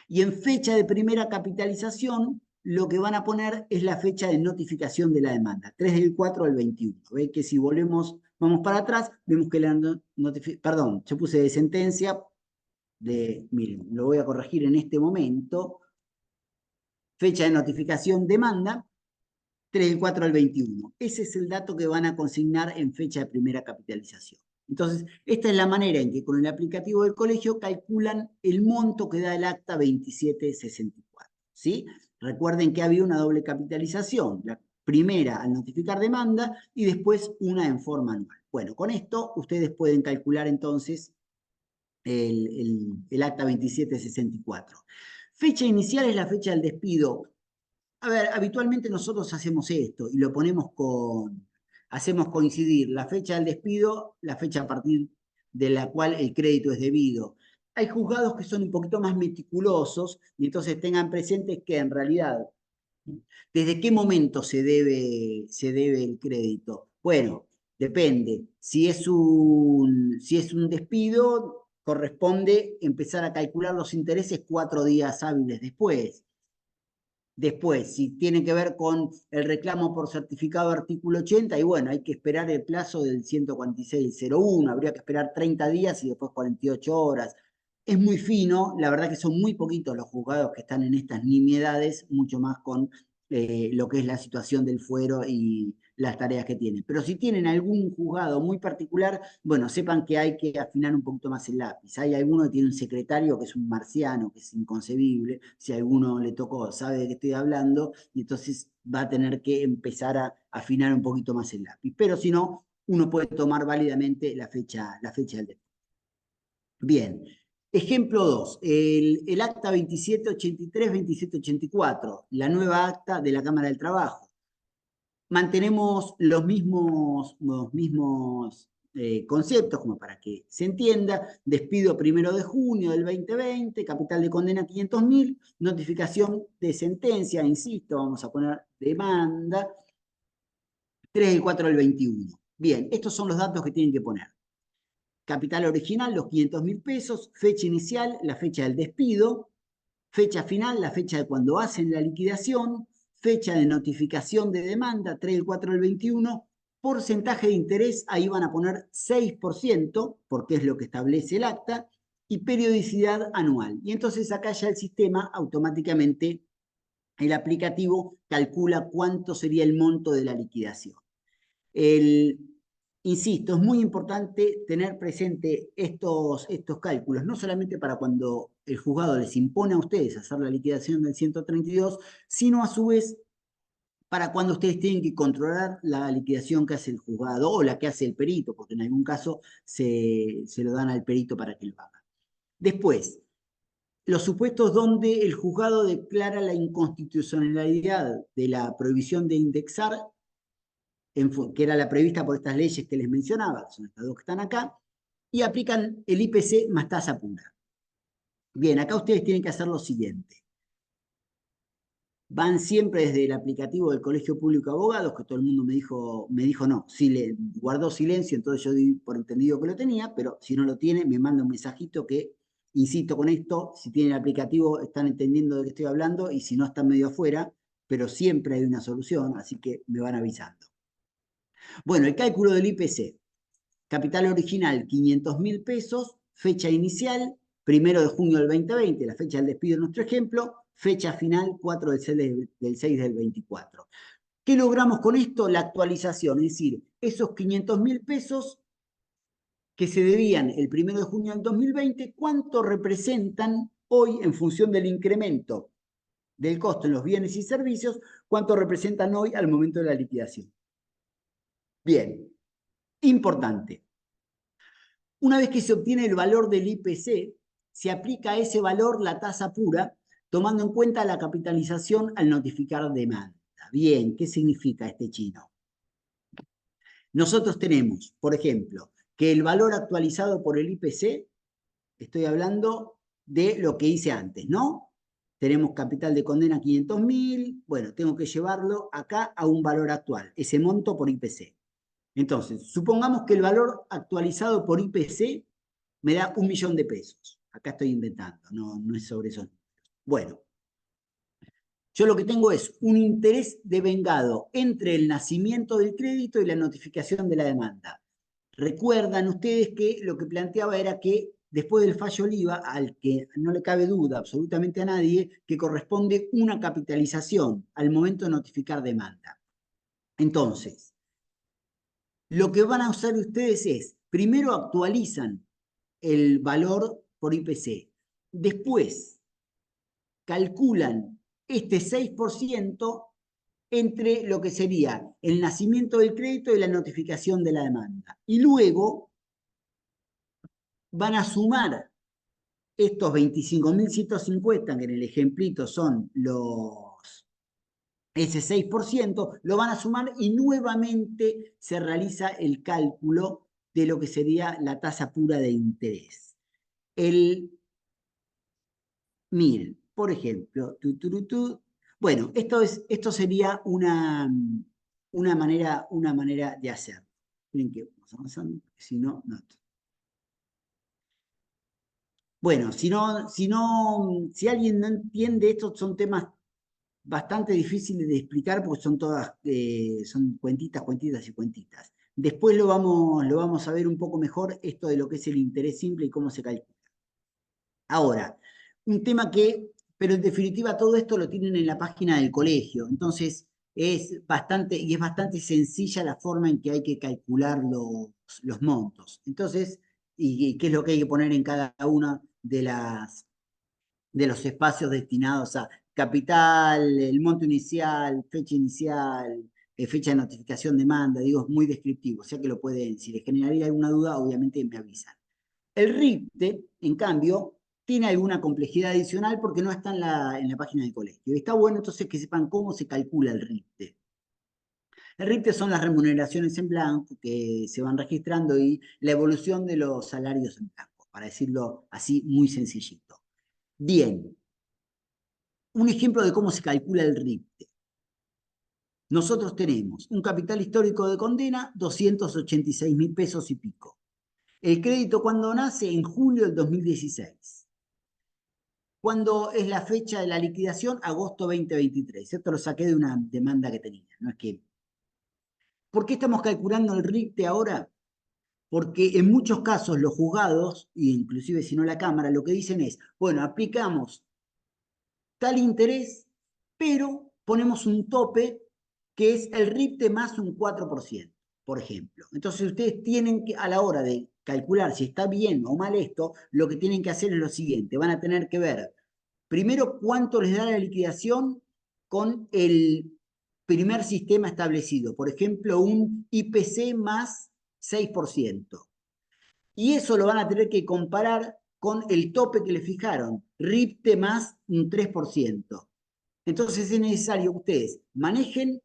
Y en fecha de primera capitalización, lo que van a poner es la fecha de notificación de la demanda, 3 del 4 al 21. ¿Ven que si vamos para atrás, vemos que la perdón, yo puse de sentencia, miren, lo voy a corregir en este momento, fecha de notificación demanda, 3 del 4 al 21. Ese es el dato que van a consignar en fecha de primera capitalización. Entonces, esta es la manera en que con el aplicativo del colegio calculan el monto que da el acta 2764. ¿Sí? Recuerden que había una doble capitalización, la primera al notificar demanda y después una en forma anual. Bueno, con esto ustedes pueden calcular entonces el acta 2764. Fecha inicial es la fecha del despido. A ver, habitualmente nosotros hacemos esto y lo ponemos hacemos coincidir la fecha del despido, la fecha a partir de la cual el crédito es debido. Hay juzgados que son un poquito más meticulosos y entonces tengan presentes que en realidad, ¿desde qué momento se debe el crédito? Bueno, depende. Si es un despido, corresponde empezar a calcular los intereses 4 días hábiles después. Después, si tiene que ver con el reclamo por certificado artículo 80, y bueno, hay que esperar el plazo del 146.01, habría que esperar 30 días y después 48 horas. Es muy fino, la verdad que son muy poquitos los juzgados que están en estas nimiedades, mucho más con lo que es la situación del fuero y las tareas que tienen. Pero si tienen algún juzgado muy particular, bueno, sepan que hay que afinar un poquito más el lápiz. Hay alguno que tiene un secretario que es un marciano, que es inconcebible. Si a alguno le tocó, sabe de qué estoy hablando, y entonces va a tener que empezar a afinar un poquito más el lápiz. Pero si no, uno puede tomar válidamente la fecha del depósito. Bien. Ejemplo 2, el acta 2783-2784, la nueva acta de la Cámara del Trabajo. Mantenemos los mismos conceptos, como para que se entienda. Despido 1 de junio del 2020, capital de condena 500.000, notificación de sentencia, insisto, vamos a poner demanda, 3 del 4 del 21. Bien, estos son los datos que tienen que poner. Capital original, los 500.000 pesos, fecha inicial, la fecha del despido, fecha final, la fecha de cuando hacen la liquidación, fecha de notificación de demanda, 3 del 4 del 21, porcentaje de interés, ahí van a poner 6%, porque es lo que establece el acta, y periodicidad anual. Y entonces acá ya el sistema automáticamente, el aplicativo, calcula cuánto sería el monto de la liquidación. Insisto, es muy importante tener presente estos cálculos, no solamente para cuando el juzgado les impone a ustedes hacer la liquidación del 132, sino a su vez para cuando ustedes tienen que controlar la liquidación que hace el juzgado o la que hace el perito, porque en algún caso se lo dan al perito para que lo haga. Después, los supuestos donde el juzgado declara la inconstitucionalidad de la prohibición de indexar que era la prevista por estas leyes que les mencionaba, que son estas dos que están acá, y aplican el IPC más tasa pura. Bien, acá ustedes tienen que hacer lo siguiente. Van siempre desde el aplicativo del Colegio Público de Abogados, que todo el mundo me dijo no, guardó silencio, entonces yo di por entendido que lo tenía, pero si no lo tiene, me manda un mensajito que, insisto con esto, si tienen el aplicativo están entendiendo de qué estoy hablando, y si no están medio afuera, pero siempre hay una solución, así que me van avisando. Bueno, el cálculo del IPC. Capital original, 500.000 pesos, fecha inicial, 1 de junio del 2020, la fecha del despido en nuestro ejemplo, fecha final, 4 del 6 del 24. ¿Qué logramos con esto? La actualización, es decir, esos 500.000 pesos que se debían el 1 de junio del 2020, ¿cuánto representan hoy en función del incremento del costo en los bienes y servicios? ¿Cuánto representan hoy al momento de la liquidación? Bien, importante. Una vez que se obtiene el valor del IPC, se aplica a ese valor la tasa pura, tomando en cuenta la capitalización al notificar demanda. Bien, ¿qué significa este chino? Nosotros tenemos, por ejemplo, que el valor actualizado por el IPC, estoy hablando de lo que hice antes, ¿no? Tenemos capital de condena 500.000, bueno, tengo que llevarlo acá a un valor actual, ese monto por IPC. Entonces, supongamos que el valor actualizado por IPC me da 1.000.000 de pesos. Acá estoy inventando, no es sobre eso. Bueno, yo lo que tengo es un interés devengado entre el nacimiento del crédito y la notificación de la demanda. Recuerdan ustedes que lo que planteaba era que después del fallo del IVA, al que no le cabe duda absolutamente a nadie, que corresponde una capitalización al momento de notificar demanda. Entonces, lo que van a hacer ustedes es, primero actualizan el valor por IPC, después calculan este 6% entre lo que sería el nacimiento del crédito y la notificación de la demanda. Y luego van a sumar estos 25.150, que en el ejemplito son ese 6%, lo van a sumar y nuevamente se realiza el cálculo de lo que sería la tasa pura de interés. Miren, por ejemplo, bueno, esto sería una manera de hacerlo. Miren que vamos avanzando, si no, no. Bueno, si alguien no entiende, estos son temas bastante difíciles de explicar porque son todas, son cuentitas, cuentitas y cuentitas. Después lo vamos a ver un poco mejor, esto de lo que es el interés simple y cómo se calcula. Ahora, un tema pero en definitiva todo esto lo tienen en la página del colegio, entonces es bastante sencilla la forma en que hay que calcular los montos. Entonces, y qué es lo que hay que poner en cada uno de los espacios destinados a capital, el monto inicial, fecha de notificación, demanda, digo, es muy descriptivo, o sea que lo pueden, si les generaría alguna duda, obviamente me avisan. El RIPTE, en cambio, tiene alguna complejidad adicional porque no está en la página del colegio. Está bueno entonces que sepan cómo se calcula el RIPTE. El RIPTE son las remuneraciones en blanco que se van registrando y la evolución de los salarios en blanco, para decirlo así muy sencillito. Bien, un ejemplo de cómo se calcula el RIPTE. Nosotros tenemos un capital histórico de condena, 286.000 pesos y pico. El crédito cuando nace en julio del 2016. ¿Cuándo es la fecha de la liquidación? Agosto 2023. Esto lo saqué de una demanda que tenía. No es que... ¿Por qué estamos calculando el RIPTE ahora? Porque en muchos casos los juzgados, e inclusive si no la Cámara, lo que dicen es, bueno, aplicamos tal interés, pero ponemos un tope que es el RIPTE más un 4%, por ejemplo. Entonces ustedes tienen que, a la hora de calcular si está bien o mal esto, lo que tienen que hacer es lo siguiente, van a tener que ver primero cuánto les da la liquidación con el primer sistema establecido, por ejemplo, un IPC más 6%. Y eso lo van a tener que comparar con el tope que le fijaron, RIPTE más un 3%. Entonces es necesario que ustedes manejen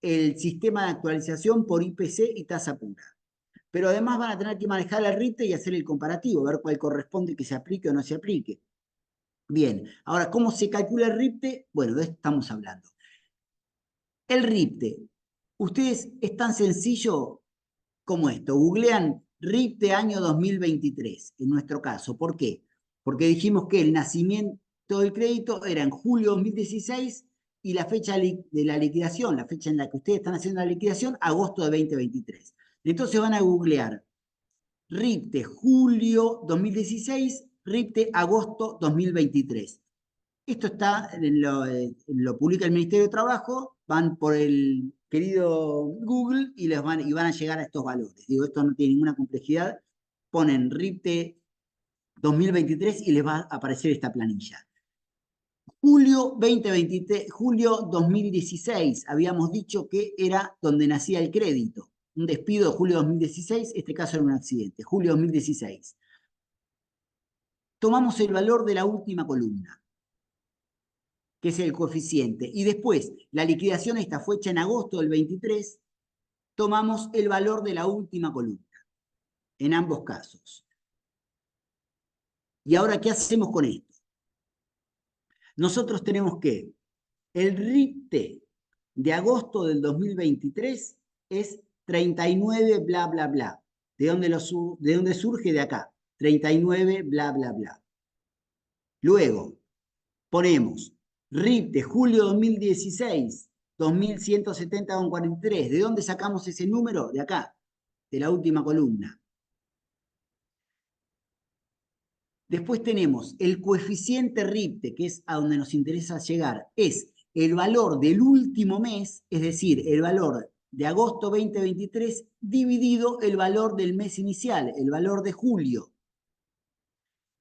el sistema de actualización por IPC y tasa pura. Pero además van a tener que manejar el RIPTE y hacer el comparativo, ver cuál corresponde que se aplique o no se aplique. Bien, ahora, ¿cómo se calcula el RIPTE? Bueno, de esto estamos hablando. El RIPTE, ustedes, es tan sencillo como esto, googlean RIPTE año 2023, en nuestro caso. ¿Por qué? Porque dijimos que el nacimiento del crédito era en julio de 2016 y la fecha de la liquidación, la fecha en la que ustedes están haciendo la liquidación, agosto de 2023. Entonces van a googlear RIPTE julio 2016, RIPTE agosto 2023. Esto está, lo publica el Ministerio de Trabajo, van por el querido Google y van a llegar a estos valores. Digo, esto no tiene ninguna complejidad. Ponen RIPTE 2023 y les va a aparecer esta planilla. Julio 2023, julio 2016, habíamos dicho que era donde nacía el crédito. Un despido de julio 2016, este caso era un accidente, julio 2016. Tomamos el valor de la última columna, que es el coeficiente, y después la liquidación esta fue hecha en agosto del 23, tomamos el valor de la última columna, en ambos casos. ¿Y ahora qué hacemos con esto? Nosotros tenemos que el RIPTE de agosto del 2023 es 39 bla bla bla. ¿De dónde surge? De acá. 39 bla bla bla. Luego ponemos RIP de julio 2016, 2170,43. ¿De dónde sacamos ese número? De acá, de la última columna. Después tenemos el coeficiente RIPTE, que es a donde nos interesa llegar, es el valor del último mes, es decir, el valor de agosto 2023 dividido el valor del mes inicial, el valor de julio.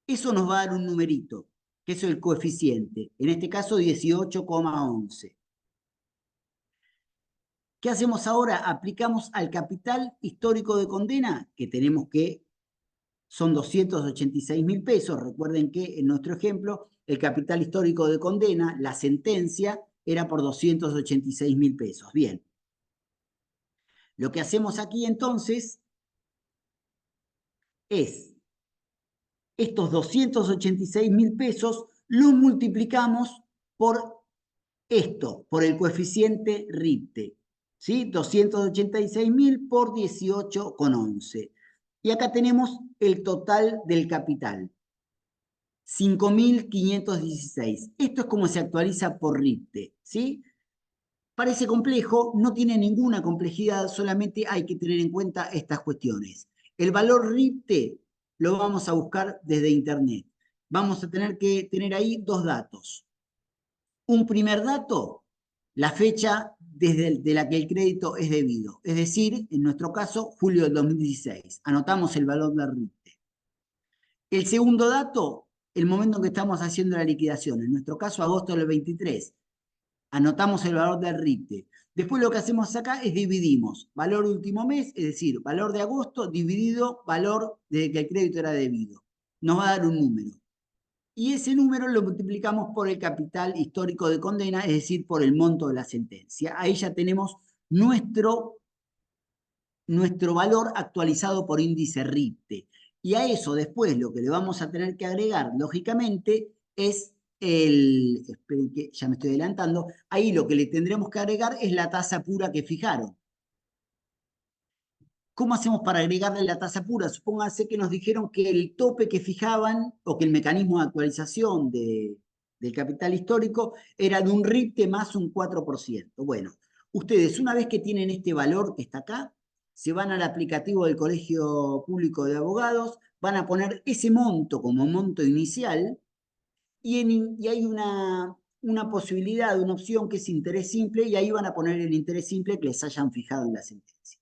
Eso nos va a dar un numerito, que es el coeficiente, en este caso 18,11. ¿Qué hacemos ahora? Aplicamos al capital histórico de condena, que tenemos que son 286.000 pesos. Recuerden que en nuestro ejemplo, el capital histórico de condena, la sentencia, era por 286.000 pesos. Bien. Lo que hacemos aquí entonces es estos 286.000 pesos los multiplicamos por esto, por el coeficiente RIPTE. ¿Sí? 286.000 por 18,11. Y acá tenemos el total del capital. 5.516. Esto es como se actualiza por RIPTE, ¿sí? Parece complejo, no tiene ninguna complejidad, solamente hay que tener en cuenta estas cuestiones. El valor RIPTE lo vamos a buscar desde Internet. Vamos a tener que tener ahí dos datos. Un primer dato, la fecha desde la que el crédito es debido, es decir, en nuestro caso, julio del 2016. Anotamos el valor del RIPTE. El segundo dato, el momento en que estamos haciendo la liquidación, en nuestro caso, agosto del 23. Anotamos el valor del RIPTE. Después lo que hacemos acá es dividimos valor último mes, es decir, valor de agosto dividido valor desde que el crédito era debido. Nos va a dar un número. Y ese número lo multiplicamos por el capital histórico de condena, es decir, por el monto de la sentencia. Ahí ya tenemos nuestro valor actualizado por índice RIPTE. Y a eso después lo que le vamos a tener que agregar, lógicamente, es esperen que ya me estoy adelantando, ahí lo que le tendremos que agregar es la tasa pura que fijaron. ¿Cómo hacemos para agregarle la tasa pura? Supónganse que nos dijeron que el tope que fijaban o que el mecanismo de actualización del capital histórico era de un RIPTE más un 4%. Bueno, ustedes una vez que tienen este valor que está acá, se van al aplicativo del Colegio Público de Abogados, van a poner ese monto como monto inicial y hay una posibilidad, una opción que es interés simple y ahí van a poner el interés simple que les hayan fijado en la sentencia.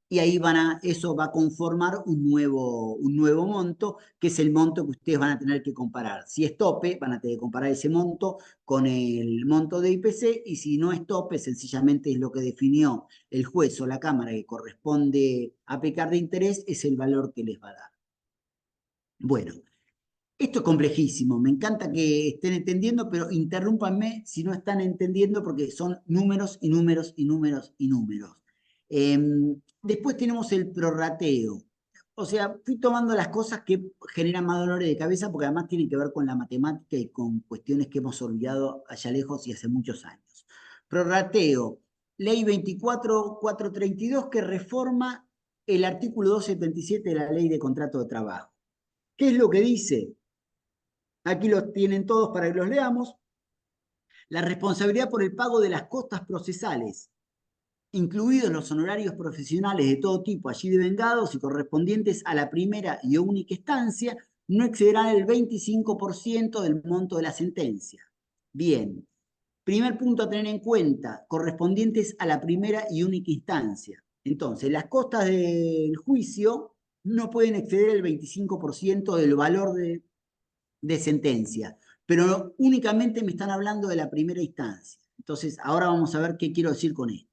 Y ahí eso va a conformar un nuevo monto, que es el monto que ustedes van a tener que comparar. Si es tope, van a tener que comparar ese monto con el monto de IPC, y si no es tope, sencillamente es lo que definió el juez o la Cámara que corresponde aplicar de interés, es el valor que les va a dar. Bueno, Esto es complejísimo, me encanta que estén entendiendo, pero interrúmpanme si no están entendiendo porque son números y números y números y números. Después tenemos el prorrateo. O sea, fui tomando las cosas que generan más dolores de cabeza porque además tienen que ver con la matemática y con cuestiones que hemos olvidado allá lejos y hace muchos años. Prorrateo, ley 24.432 que reforma el artículo 277 de la ley de contrato de trabajo. ¿Qué es lo que dice? Aquí los tienen todos para que los leamos. La responsabilidad por el pago de las costas procesales, incluidos los honorarios profesionales de todo tipo allí devengados y correspondientes a la primera y única instancia, no excederán el 25% del monto de la sentencia. Bien, primer punto a tener en cuenta, correspondientes a la primera y única instancia. Entonces, las costas del juicio no pueden exceder el 25% del valor de sentencia, pero únicamente me están hablando de la primera instancia. Entonces, ahora vamos a ver qué quiero decir con esto.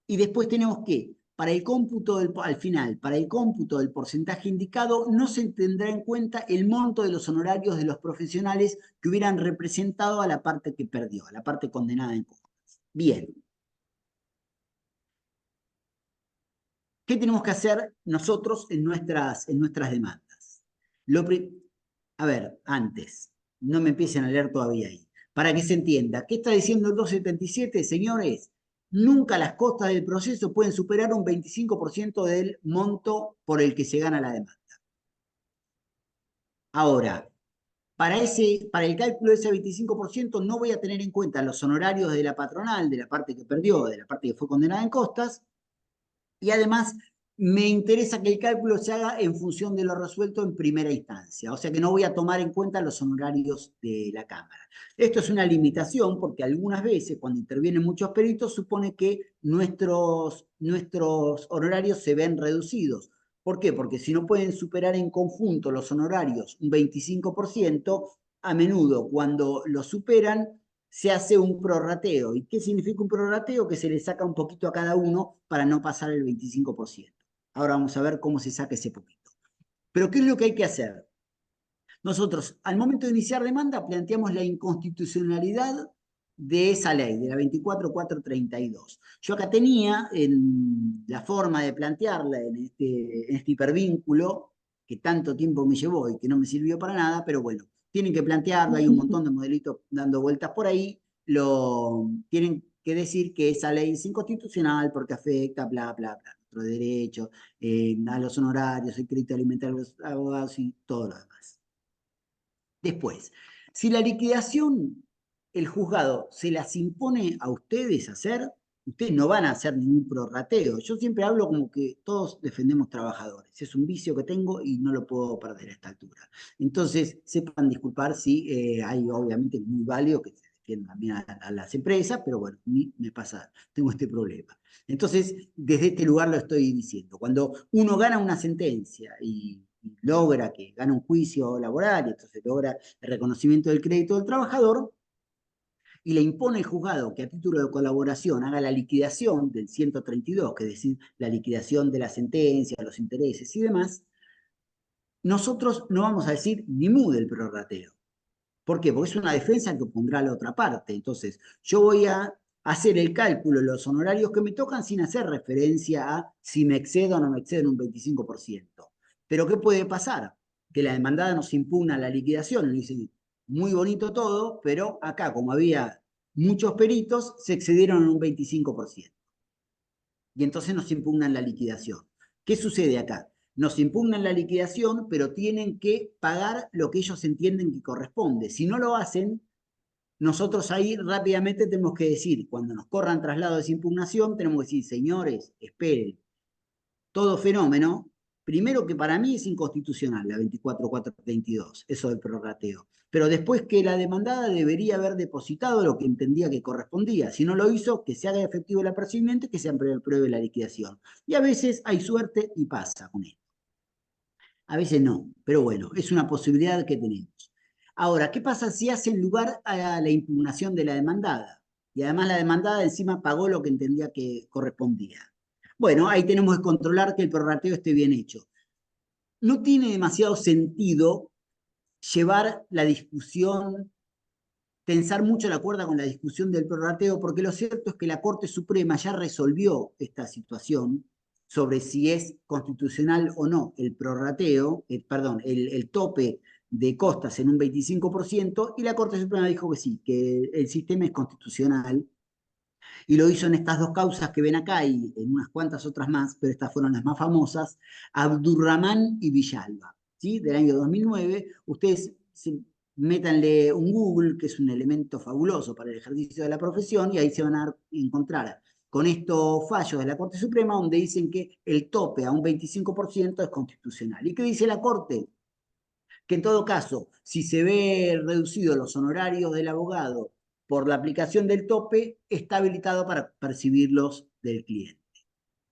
Y después tenemos que, para el cómputo al final, para el cómputo del porcentaje indicado, no se tendrá en cuenta el monto de los honorarios de los profesionales que hubieran representado a la parte que perdió, a la parte condenada en costas. Bien. ¿Qué tenemos que hacer nosotros en nuestras demandas? A ver, antes, no me empiecen a leer todavía ahí. Para que se entienda, ¿qué está diciendo el 277, señores? Nunca las costas del proceso pueden superar un 25% del monto por el que se gana la demanda. Ahora, para el cálculo de ese 25% no voy a tener en cuenta los honorarios de la patronal, de la parte que perdió, de la parte que fue condenada en costas, y además me interesa que el cálculo se haga en función de lo resuelto en primera instancia, o sea que no voy a tomar en cuenta los honorarios de la Cámara. Esto es una limitación porque algunas veces cuando intervienen muchos peritos supone que nuestros honorarios se ven reducidos. ¿Por qué? Porque si no pueden superar en conjunto los honorarios un 25%, a menudo cuando lo superan se hace un prorrateo. ¿Y qué significa un prorrateo? Que se le saca un poquito a cada uno para no pasar el 25%. Ahora vamos a ver cómo se saca ese poquito. Pero ¿qué es lo que hay que hacer? Nosotros, al momento de iniciar demanda, planteamos la inconstitucionalidad de esa ley, de la 24.432. Yo acá tenía en la forma de plantearla en este hipervínculo, que tanto tiempo me llevó y que no me sirvió para nada, pero bueno, tienen que plantearlo, hay un montón de modelitos dando vueltas por ahí, tienen que decir que esa ley es inconstitucional porque afecta, bla, bla, bla, nuestro derecho, a los honorarios, el crédito alimentario de los abogados y todo lo demás. Después, si la liquidación, el juzgado se las impone a ustedes hacer, ustedes no van a hacer ningún prorrateo. Yo siempre hablo como que todos defendemos trabajadores. Es un vicio que tengo y no lo puedo perder a esta altura. Entonces, sepan disculpar si hay obviamente muy válido que se defiendan también a las empresas, pero bueno, a mí me pasa, tengo este problema. Entonces, desde este lugar lo estoy diciendo. Cuando uno gana una sentencia y logra que gane un juicio laboral, y entonces logra el reconocimiento del crédito del trabajador, y le impone el juzgado que a título de colaboración haga la liquidación del 132, que es decir, la liquidación de la sentencia, los intereses y demás, nosotros no vamos a decir ni mu del prorrateo. ¿Por qué? Porque es una defensa que pondrá la otra parte. Entonces, yo voy a hacer el cálculo de los honorarios que me tocan sin hacer referencia a si me excedo o no me excedo en un 25%. Pero ¿qué puede pasar? Que la demandada nos impugna la liquidación y dice, muy bonito todo, pero acá, como había muchos peritos, se excedieron en un 25%. Y entonces nos impugnan la liquidación. ¿Qué sucede acá? Nos impugnan la liquidación, pero tienen que pagar lo que ellos entienden que corresponde. Si no lo hacen, nosotros ahí rápidamente tenemos que decir, cuando nos corran traslado de esa impugnación, tenemos que decir, señores, esperen, todo fenómeno, primero que para mí es inconstitucional la 24.432, eso del prorrateo, pero después que la demandada debería haber depositado lo que entendía que correspondía, si no lo hizo, que se haga efectivo el apercibimiento y que se apruebe la liquidación. Y a veces hay suerte y pasa con esto. A veces no, pero bueno, es una posibilidad que tenemos. Ahora, ¿qué pasa si hacen lugar a la impugnación de la demandada? Y además la demandada encima pagó lo que entendía que correspondía. Bueno, ahí tenemos que controlar que el prorrateo esté bien hecho. No tiene demasiado sentido llevar la discusión, tensar mucho la cuerda con la discusión del prorrateo, porque lo cierto es que la Corte Suprema ya resolvió esta situación sobre si es constitucional o no el prorrateo, perdón, el tope de costas en un 25%, y la Corte Suprema dijo que sí, que el sistema es constitucional, y lo hizo en estas dos causas que ven acá y en unas cuantas otras más, pero estas fueron las más famosas, Abdurrahman y Villalba, ¿sí? Del año 2009. Ustedes métanle un Google, que es un elemento fabuloso para el ejercicio de la profesión, y ahí se van a encontrar con estos fallos de la Corte Suprema donde dicen que el tope a un 25% es constitucional. ¿Y qué dice la Corte? Que en todo caso, si se ve reducido los honorarios del abogado por la aplicación del tope, está habilitado para percibirlos del cliente.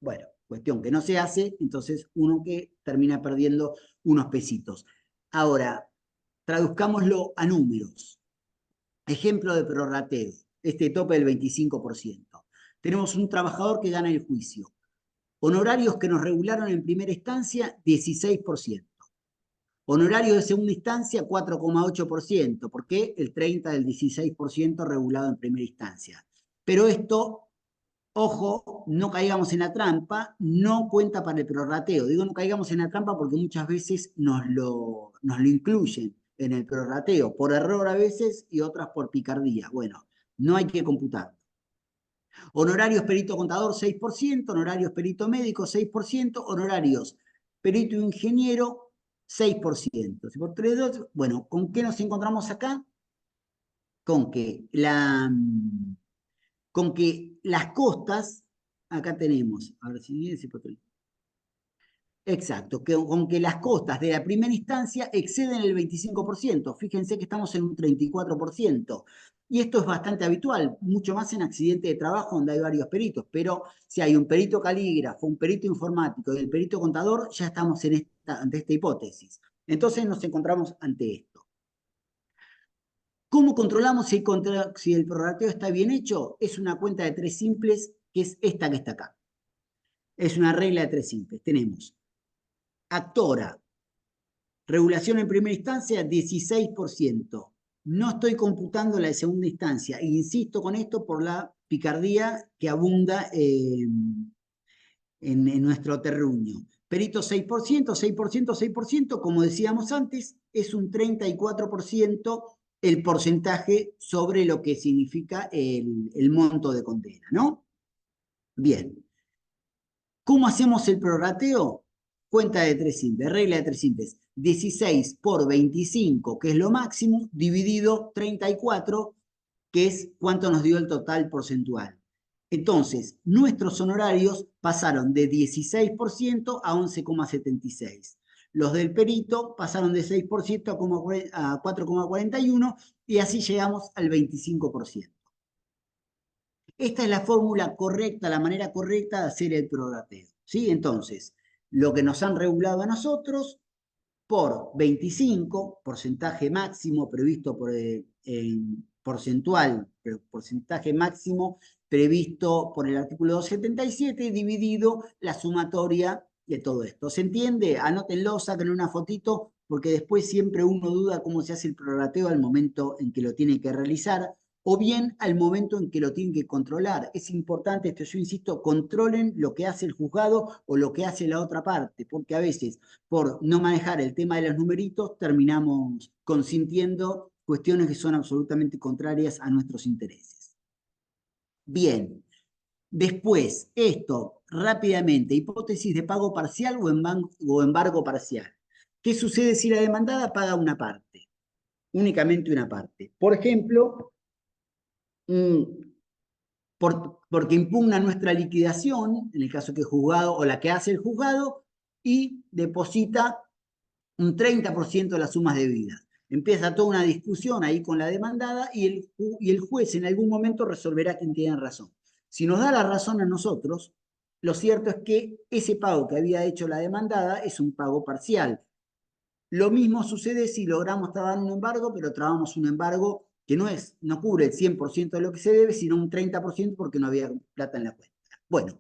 Bueno, cuestión que no se hace, entonces uno que termina perdiendo unos pesitos. Ahora, traduzcámoslo a números. Ejemplo de prorrateo, este tope del 25%. Tenemos un trabajador que gana el juicio. Honorarios que nos regularon en primera instancia, 16%. Honorarios de segunda instancia, 4,8%. ¿Por qué? El 30 del 16% regulado en primera instancia. Pero esto, ojo, no caigamos en la trampa, no cuenta para el prorrateo. Digo no caigamos en la trampa porque muchas veces nos lo incluyen en el prorrateo, por error a veces y otras por picardía. Bueno, no hay que computar. Honorarios perito contador, 6%, honorarios perito médico, 6%, honorarios perito ingeniero, 6%. Si por 3, 2, bueno, ¿con qué nos encontramos acá? Con que, con que las costas, acá tenemos, a ver si por 3. Exacto, que, con que las costas de la primera instancia exceden el 25%. Fíjense que estamos en un 34%. Y esto es bastante habitual, mucho más en accidentes de trabajo donde hay varios peritos. Pero si hay un perito calígrafo, un perito informático y el perito contador, ya estamos ante esta hipótesis. Entonces nos encontramos ante esto. ¿Cómo controlamos si el prorrateo está bien hecho? Es una cuenta de 3 simples, que es esta que está acá. Es una regla de 3 simples. Tenemos actora, regulación en primera instancia, 16%. No estoy computando la de segunda instancia. E insisto con esto por la picardía que abunda en nuestro terruño. Perito 6%, 6%, 6%, como decíamos antes, es un 34% el porcentaje sobre lo que significa el monto de condena, ¿no? Bien. ¿Cómo hacemos el prorrateo? Cuenta de 3 simples, regla de 3 simples. 16 por 25, que es lo máximo, dividido 34, que es cuánto nos dio el total porcentual. Entonces, nuestros honorarios pasaron de 16% a 11,76. Los del perito pasaron de 6% a 4,41 y así llegamos al 25%. Esta es la fórmula correcta, la manera correcta de hacer el prorrateo, ¿sí? Entonces, lo que nos han regulado a nosotros por 25, porcentaje máximo previsto por porcentual, porcentaje máximo previsto por el artículo 277, dividido la sumatoria de todo esto. ¿Se entiende? Anótenlo, saquen una fotito, porque después siempre uno duda cómo se hace el prorrateo al momento en que lo tiene que realizar, o bien al momento en que lo tienen que controlar. Es importante, esto yo insisto, controlen lo que hace el juzgado o lo que hace la otra parte, porque a veces por no manejar el tema de los numeritos terminamos consintiendo cuestiones que son absolutamente contrarias a nuestros intereses. Bien, después, esto rápidamente, hipótesis de pago parcial o embargo parcial. ¿Qué sucede si la demandada paga una parte? Únicamente una parte. Por ejemplo, porque impugna nuestra liquidación, en el caso que el juzgado o la que hace el juzgado, y deposita un 30% de las sumas debidas. Empieza toda una discusión ahí con la demandada y el juez en algún momento resolverá quién tiene razón. Si nos da la razón a nosotros, lo cierto es que ese pago que había hecho la demandada es un pago parcial. Lo mismo sucede si logramos trabar un embargo, pero trabamos un embargo que no cubre el 100% de lo que se debe, sino un 30% porque no había plata en la cuenta. Bueno,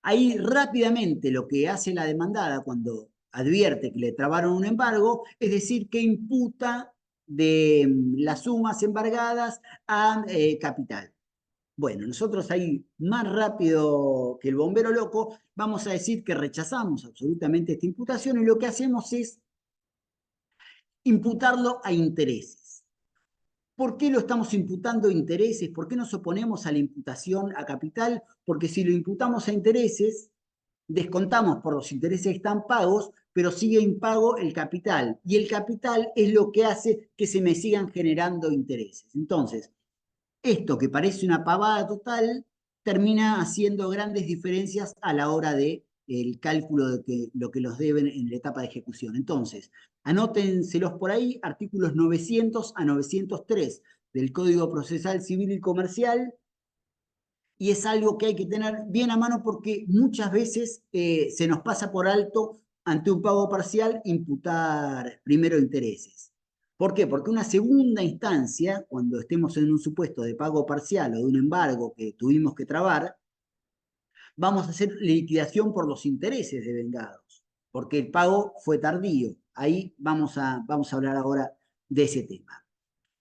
ahí rápidamente lo que hace la demandada cuando advierte que le trabaron un embargo, es decir, que imputa de las sumas embargadas a capital. Bueno, nosotros ahí, más rápido que el bombero loco, vamos a decir que rechazamos absolutamente esta imputación y lo que hacemos es imputarlo a intereses. ¿Por qué lo estamos imputando a intereses? ¿Por qué nos oponemos a la imputación a capital? Porque si lo imputamos a intereses, descontamos por los intereses que están pagos, pero sigue impago el capital. Y el capital es lo que hace que se me sigan generando intereses. Entonces, esto que parece una pavada total, termina haciendo grandes diferencias a la hora de el cálculo de lo que los deben en la etapa de ejecución. Entonces, anótenselos por ahí, artículos 900 a 903 del Código Procesal Civil y Comercial, y es algo que hay que tener bien a mano porque muchas veces se nos pasa por alto ante un pago parcial imputar primero intereses. ¿Por qué? Porque una segunda instancia, cuando estemos en un supuesto de pago parcial o de un embargo que tuvimos que trabar, vamos a hacer liquidación por los intereses devengados, porque el pago fue tardío. Ahí vamos a hablar ahora de ese tema.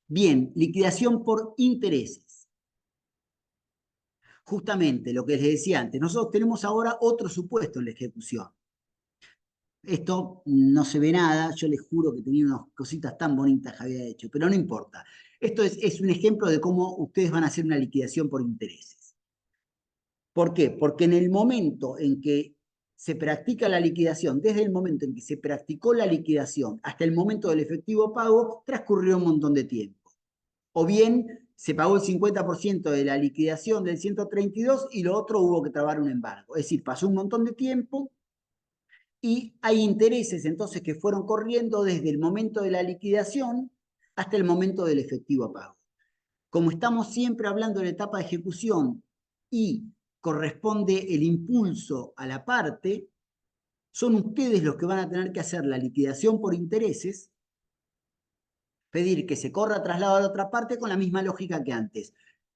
Bien, liquidación por intereses. Justamente lo que les decía antes, nosotros tenemos ahora otro supuesto en la ejecución. Esto no se ve nada, yo les juro que tenía unas cositas tan bonitas que había hecho, pero no importa. Esto es un ejemplo de cómo ustedes van a hacer una liquidación por intereses. ¿Por qué? Porque en el momento en que se practica la liquidación, desde el momento en que se practicó la liquidación hasta el momento del efectivo pago, transcurrió un montón de tiempo. O bien se pagó el 50% de la liquidación del 132 y lo otro hubo que trabar un embargo. Es decir, pasó un montón de tiempo y hay intereses entonces que fueron corriendo desde el momento de la liquidación hasta el momento del efectivo pago. Como estamos siempre hablando de la etapa de ejecución y corresponde el impulso a la parte, son ustedes los que van a tener que hacer la liquidación por intereses, pedir que se corra traslado a la otra parte con la misma lógica que antes.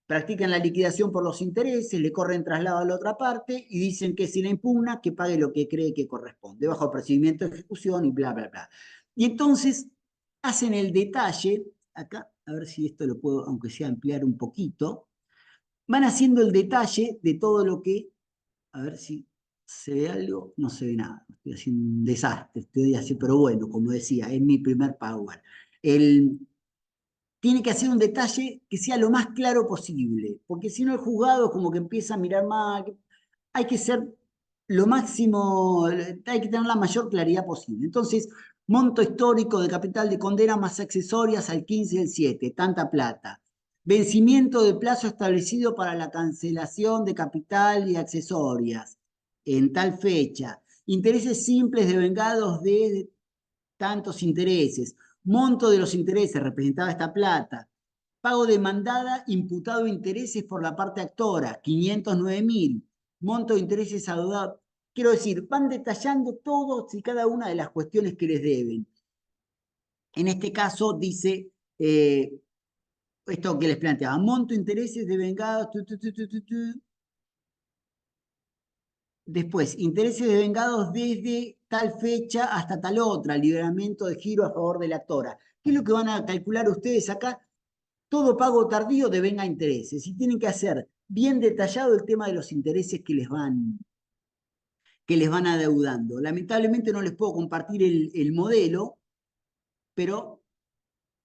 Practican la liquidación por los intereses, le corren traslado a la otra parte y dicen que si la impugna, que pague lo que cree que corresponde, bajo procedimiento de ejecución y bla, bla, bla. Y entonces hacen el detalle, acá, a ver si esto lo puedo, aunque sea ampliar un poquito, van haciendo el detalle de todo lo que, a ver si se ve algo, no se ve nada, estoy haciendo un desastre, estoy haciendo, pero bueno, como decía, es mi primer Power. El, tiene que hacer un detalle que sea lo más claro posible, porque si no el juzgado como que empieza a mirar mal, hay que ser lo máximo, hay que tener la mayor claridad posible. Entonces, monto histórico de capital de condena más accesorias al 15 del 7, tanta plata. Vencimiento de plazo establecido para la cancelación de capital y accesorias en tal fecha. Intereses simples devengados de tantos intereses. Monto de los intereses, representaba esta plata. Pago demandada, imputado intereses por la parte actora, 509.000. Monto de intereses adeudado. Quiero decir, van detallando todos y cada una de las cuestiones que les deben. En este caso dice, esto que les planteaba, monto intereses devengados, después, intereses devengados desde tal fecha hasta tal otra, liberamiento de giro a favor de la actora. ¿Qué es lo que van a calcular ustedes acá? Todo pago tardío devenga intereses y tienen que hacer bien detallado el tema de los intereses que les van adeudando. Lamentablemente no les puedo compartir el modelo, pero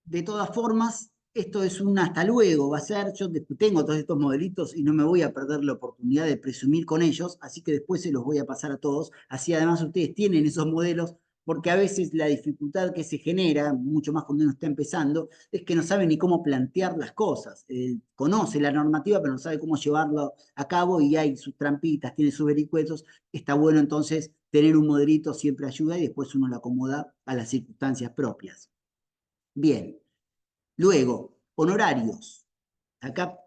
de todas formas, esto es un hasta luego, va a ser, yo tengo todos estos modelitos y no me voy a perder la oportunidad de presumir con ellos, así que después se los voy a pasar a todos, así además ustedes tienen esos modelos, porque a veces la dificultad que se genera, mucho más cuando uno está empezando, es que no sabe ni cómo plantear las cosas, conoce la normativa, pero no sabe cómo llevarlo a cabo y hay sus trampitas, tiene sus vericuetos, está bueno entonces tener un modelito siempre ayuda y después uno lo acomoda a las circunstancias propias. Bien. Luego, honorarios. Acá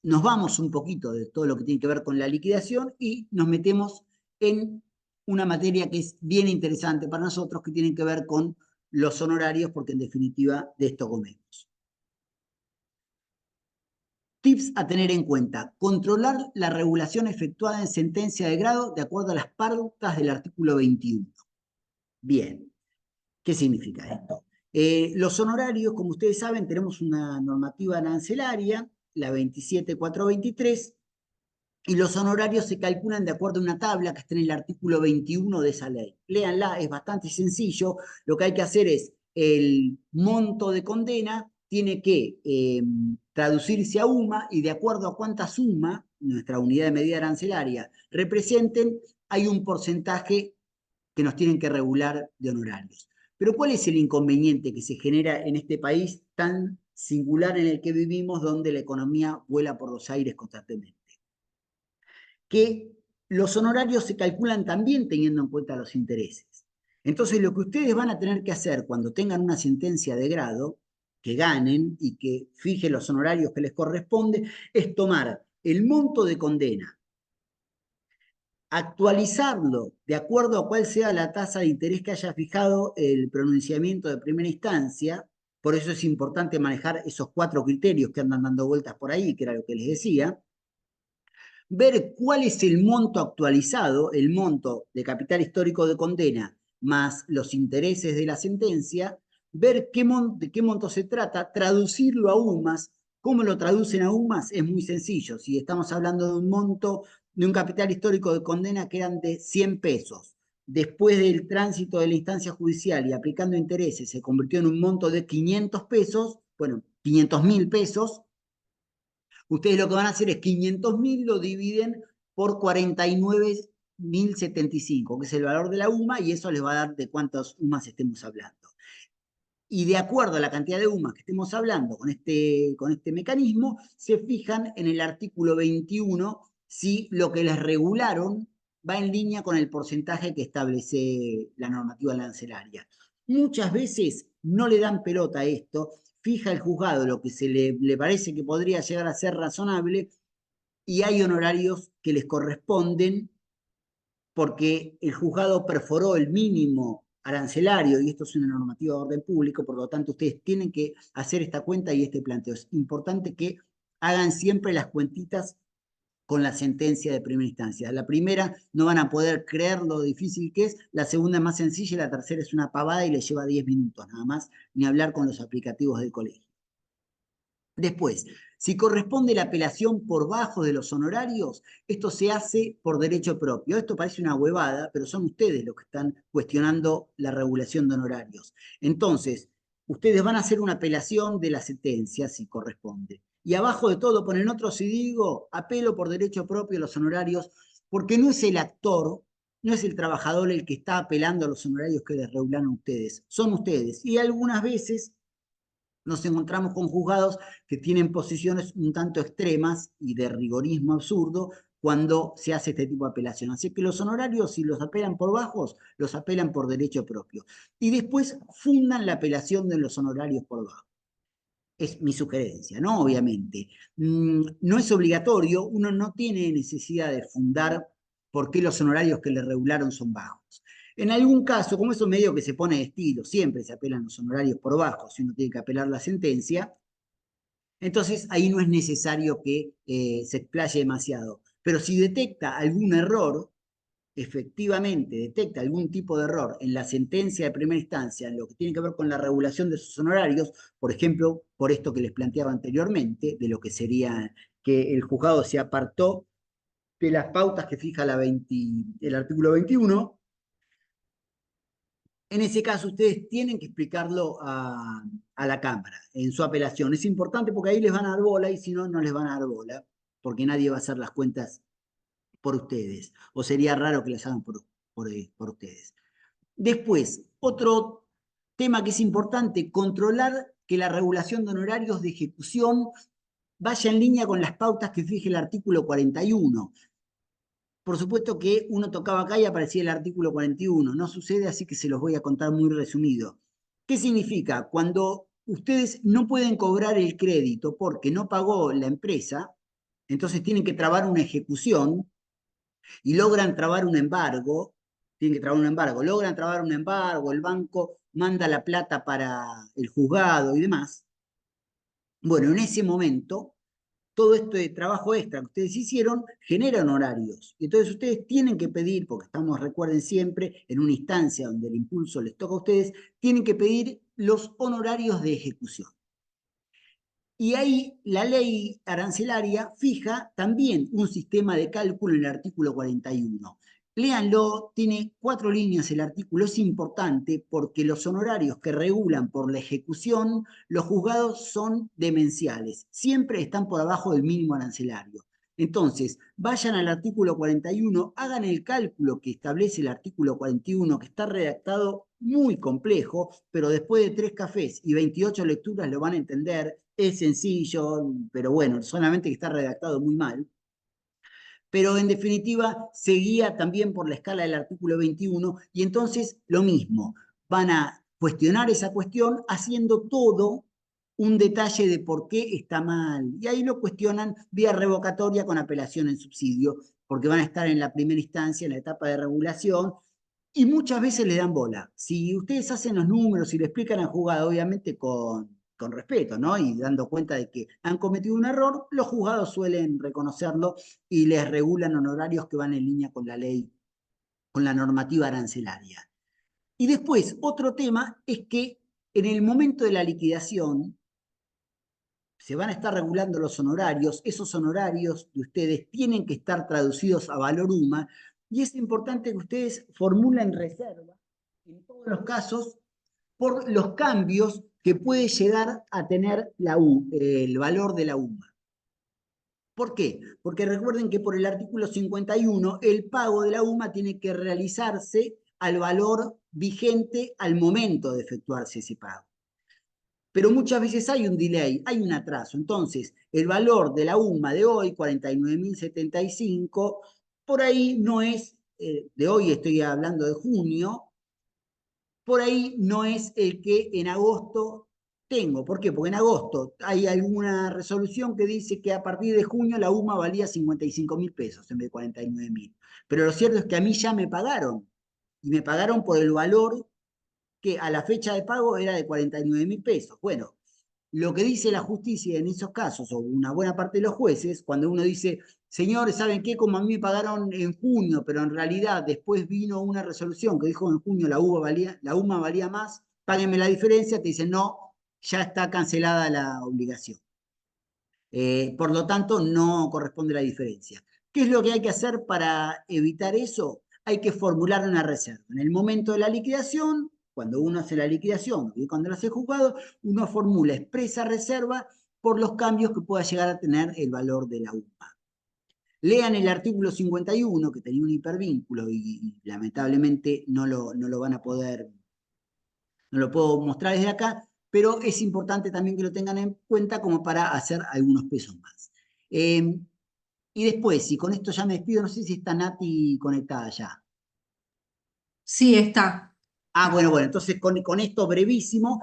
nos vamos un poquito de todo lo que tiene que ver con la liquidación y nos metemos en una materia que es bien interesante para nosotros, que tiene que ver con los honorarios, porque en definitiva de esto comemos. Tips a tener en cuenta. Controlar la regulación efectuada en sentencia de grado de acuerdo a las pautas del artículo 21. Bien, ¿qué significa esto? Los honorarios, como ustedes saben, tenemos una normativa arancelaria, la 27423, y los honorarios se calculan de acuerdo a una tabla que está en el artículo 21 de esa ley. Léanla, es bastante sencillo. Lo que hay que hacer es el monto de condena tiene que traducirse a UMA y de acuerdo a cuánta suma, nuestra unidad de medida arancelaria, representen, hay un porcentaje que nos tienen que regular de honorarios. Pero ¿cuál es el inconveniente que se genera en este país tan singular en el que vivimos, donde la economía vuela por los aires constantemente? Que los honorarios se calculan también teniendo en cuenta los intereses. Entonces, lo que ustedes van a tener que hacer cuando tengan una sentencia de grado, que ganen y que fijen los honorarios que les corresponde, es tomar el monto de condena, actualizarlo de acuerdo a cuál sea la tasa de interés que haya fijado el pronunciamiento de primera instancia. Por eso es importante manejar esos 4 criterios que andan dando vueltas por ahí, que era lo que les decía. Ver cuál es el monto actualizado, el monto de capital histórico de condena, más los intereses de la sentencia, ver de qué monto se trata, traducirlo a UMAS. ¿Cómo lo traducen a UMAS? Es muy sencillo. Si estamos hablando de un monto, de un capital histórico de condena que eran de 100 pesos, después del tránsito de la instancia judicial y aplicando intereses, se convirtió en un monto de 500 pesos, bueno, 500.000 pesos. Ustedes lo que van a hacer es 500.000 lo dividen por 49.075, que es el valor de la UMA, y eso les va a dar de cuántas UMAs estemos hablando. Y de acuerdo a la cantidad de UMAs que estemos hablando con este mecanismo, se fijan en el artículo 21 si lo que les regularon va en línea con el porcentaje que establece la normativa arancelaria. Muchas veces no le dan pelota a esto, fija el juzgado lo que se le parece que podría llegar a ser razonable y hay honorarios que les corresponden porque el juzgado perforó el mínimo arancelario y esto es una normativa de orden público, por lo tanto ustedes tienen que hacer esta cuenta y este planteo. Es importante que hagan siempre las cuentitas con la sentencia de primera instancia. La primera no van a poder creer lo difícil que es, la segunda es más sencilla y la tercera es una pavada y les lleva 10 minutos nada más, ni hablar con los aplicativos del colegio. Después, si corresponde la apelación por bajo de los honorarios, esto se hace por derecho propio. Esto parece una huevada, pero son ustedes los que están cuestionando la regulación de honorarios. Entonces, ustedes van a hacer una apelación de la sentencia, si corresponde. Y abajo de todo ponen otro, si digo, apelo por derecho propio a los honorarios, porque no es el actor, no es el trabajador el que está apelando a los honorarios que les regulan a ustedes, son ustedes. Y algunas veces nos encontramos con juzgados que tienen posiciones un tanto extremas y de rigorismo absurdo cuando se hace este tipo de apelación. Así que los honorarios, si los apelan por bajos, los apelan por derecho propio. Y después fundan la apelación de los honorarios por bajos. Es mi sugerencia, ¿no? Obviamente. No es obligatorio, uno no tiene necesidad de fundar por qué los honorarios que le regularon son bajos. En algún caso, como eso medio que se pone de estilo, siempre se apelan los honorarios por bajos, si uno tiene que apelar la sentencia, entonces ahí no es necesario que se explaye demasiado. Pero si detecta algún error, efectivamente detecta algún tipo de error en la sentencia de primera instancia, en lo que tiene que ver con la regulación de sus honorarios, por ejemplo, por esto que les planteaba anteriormente, de lo que sería que el juzgado se apartó de las pautas que fija el artículo 21, en ese caso ustedes tienen que explicarlo a la Cámara en su apelación. Es importante porque ahí les van a dar bola y si no, no les van a dar bola, porque nadie va a hacer las cuentas por ustedes, o sería raro que las hagan por ustedes. Después, otro tema que es importante, controlar que la regulación de honorarios de ejecución vaya en línea con las pautas que fije el artículo 41. Por supuesto que uno tocaba acá y aparecía el artículo 41. No sucede, así que se los voy a contar muy resumido. ¿Qué significa? Cuando ustedes no pueden cobrar el crédito porque no pagó la empresa, entonces tienen que trabar una ejecución y logran trabar un embargo, tienen que trabar un embargo, logran trabar un embargo, el banco manda la plata para el juzgado y demás. Bueno, en ese momento todo esto de trabajo extra que ustedes hicieron genera honorarios. Y entonces ustedes tienen que pedir, porque estamos, recuerden siempre, en una instancia donde el impulso les toca a ustedes, tienen que pedir los honorarios de ejecución. Y ahí la ley arancelaria fija también un sistema de cálculo en el artículo 41. Léanlo, tiene 4 líneas el artículo, es importante porque los honorarios que regulan por la ejecución, los juzgados son demenciales, siempre están por abajo del mínimo arancelario. Entonces, vayan al artículo 41, hagan el cálculo que establece el artículo 41, que está redactado muy complejo, pero después de 3 cafés y 28 lecturas lo van a entender. Es sencillo, pero bueno, solamente que está redactado muy mal. Pero en definitiva se guía también por la escala del artículo 21 y entonces lo mismo, van a cuestionar esa cuestión haciendo todo un detalle de por qué está mal. Y ahí lo cuestionan vía revocatoria con apelación en subsidio, porque van a estar en la primera instancia, en la etapa de regulación, y muchas veces le dan bola. Si ustedes hacen los números y le explican al juzgado, obviamente con respeto, ¿no? Y dando cuenta de que han cometido un error, los juzgados suelen reconocerlo y les regulan honorarios que van en línea con la ley, con la normativa arancelaria. Y después, otro tema es que en el momento de la liquidación se van a estar regulando los honorarios, esos honorarios de ustedes tienen que estar traducidos a valor UMA, y es importante que ustedes formulen reserva en todos los casos por los cambios que puede llegar a tener el valor de la UMA. ¿Por qué? Porque recuerden que por el artículo 51 el pago de la UMA tiene que realizarse al valor vigente al momento de efectuarse ese pago. Pero muchas veces hay un delay, hay un atraso. Entonces, el valor de la UMA de hoy, 49.075, por ahí no es, de hoy estoy hablando de junio, por ahí no es el que en agosto tengo. ¿Por qué? Porque en agosto hay alguna resolución que dice que a partir de junio la UMA valía 55.000 pesos en vez de 49.000. Pero lo cierto es que a mí ya me pagaron, y me pagaron por el valor que a la fecha de pago era de 49.000 pesos. Bueno, lo que dice la justicia en esos casos, o una buena parte de los jueces, cuando uno dice, señores, ¿saben qué? Como a mí me pagaron en junio, pero en realidad después vino una resolución que dijo en junio la UMA valía más, páguenme la diferencia, te dicen, no, ya está cancelada la obligación. Por lo tanto, no corresponde la diferencia. ¿Qué es lo que hay que hacer para evitar eso? Hay que formular una reserva. En el momento de la liquidación, cuando uno hace la liquidación y cuando lo hace juzgado, uno formula expresa reserva por los cambios que pueda llegar a tener el valor de la UMA. Lean el artículo 51, que tenía un hipervínculo y lamentablemente no lo van a poder, no lo puedo mostrar desde acá, pero es importante también que lo tengan en cuenta como para hacer algunos pesos más. Y después, y con esto ya me despido, no sé si está Nati conectada ya. Sí, está. Ah, bueno, entonces con esto brevísimo,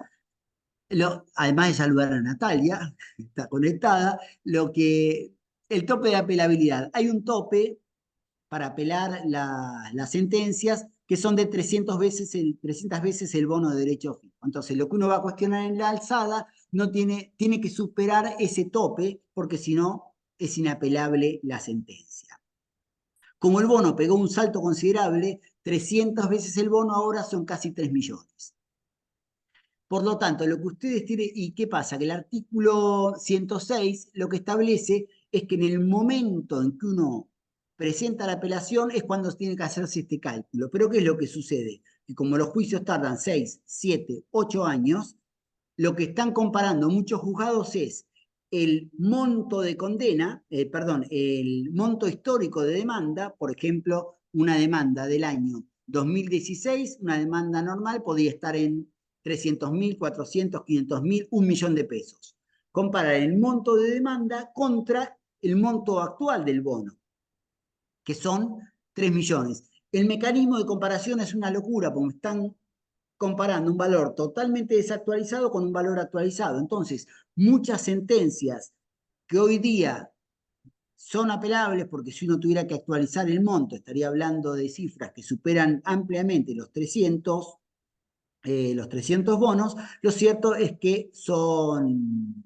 además de saludar a Natalia, que está conectada, el tope de apelabilidad. Hay un tope para apelar las sentencias que son de 300 veces el bono de derecho fijo. Entonces, lo que uno va a cuestionar en la alzada tiene que superar ese tope, porque si no, es inapelable la sentencia. Como el bono pegó un salto considerable, 300 veces el bono ahora son casi 3 millones. Por lo tanto, lo que ustedes tienen, ¿y qué pasa? Que el artículo 106 lo que establece es que en el momento en que uno presenta la apelación es cuando tiene que hacerse este cálculo. Pero ¿qué es lo que sucede? Que como los juicios tardan 6, 7, 8 años, lo que están comparando muchos juzgados es el monto de condena, perdón, el monto histórico de demanda, por ejemplo, una demanda del año 2016, una demanda normal podía estar en 300.000, 400, 500.000, 1.000.000 de pesos. Comparar el monto de demanda contra el monto actual del bono, que son 3 millones. El mecanismo de comparación es una locura, porque están comparando un valor totalmente desactualizado con un valor actualizado. Entonces, muchas sentencias que hoy día son apelables, porque si uno tuviera que actualizar el monto, estaría hablando de cifras que superan ampliamente los 300 bonos, lo cierto es que son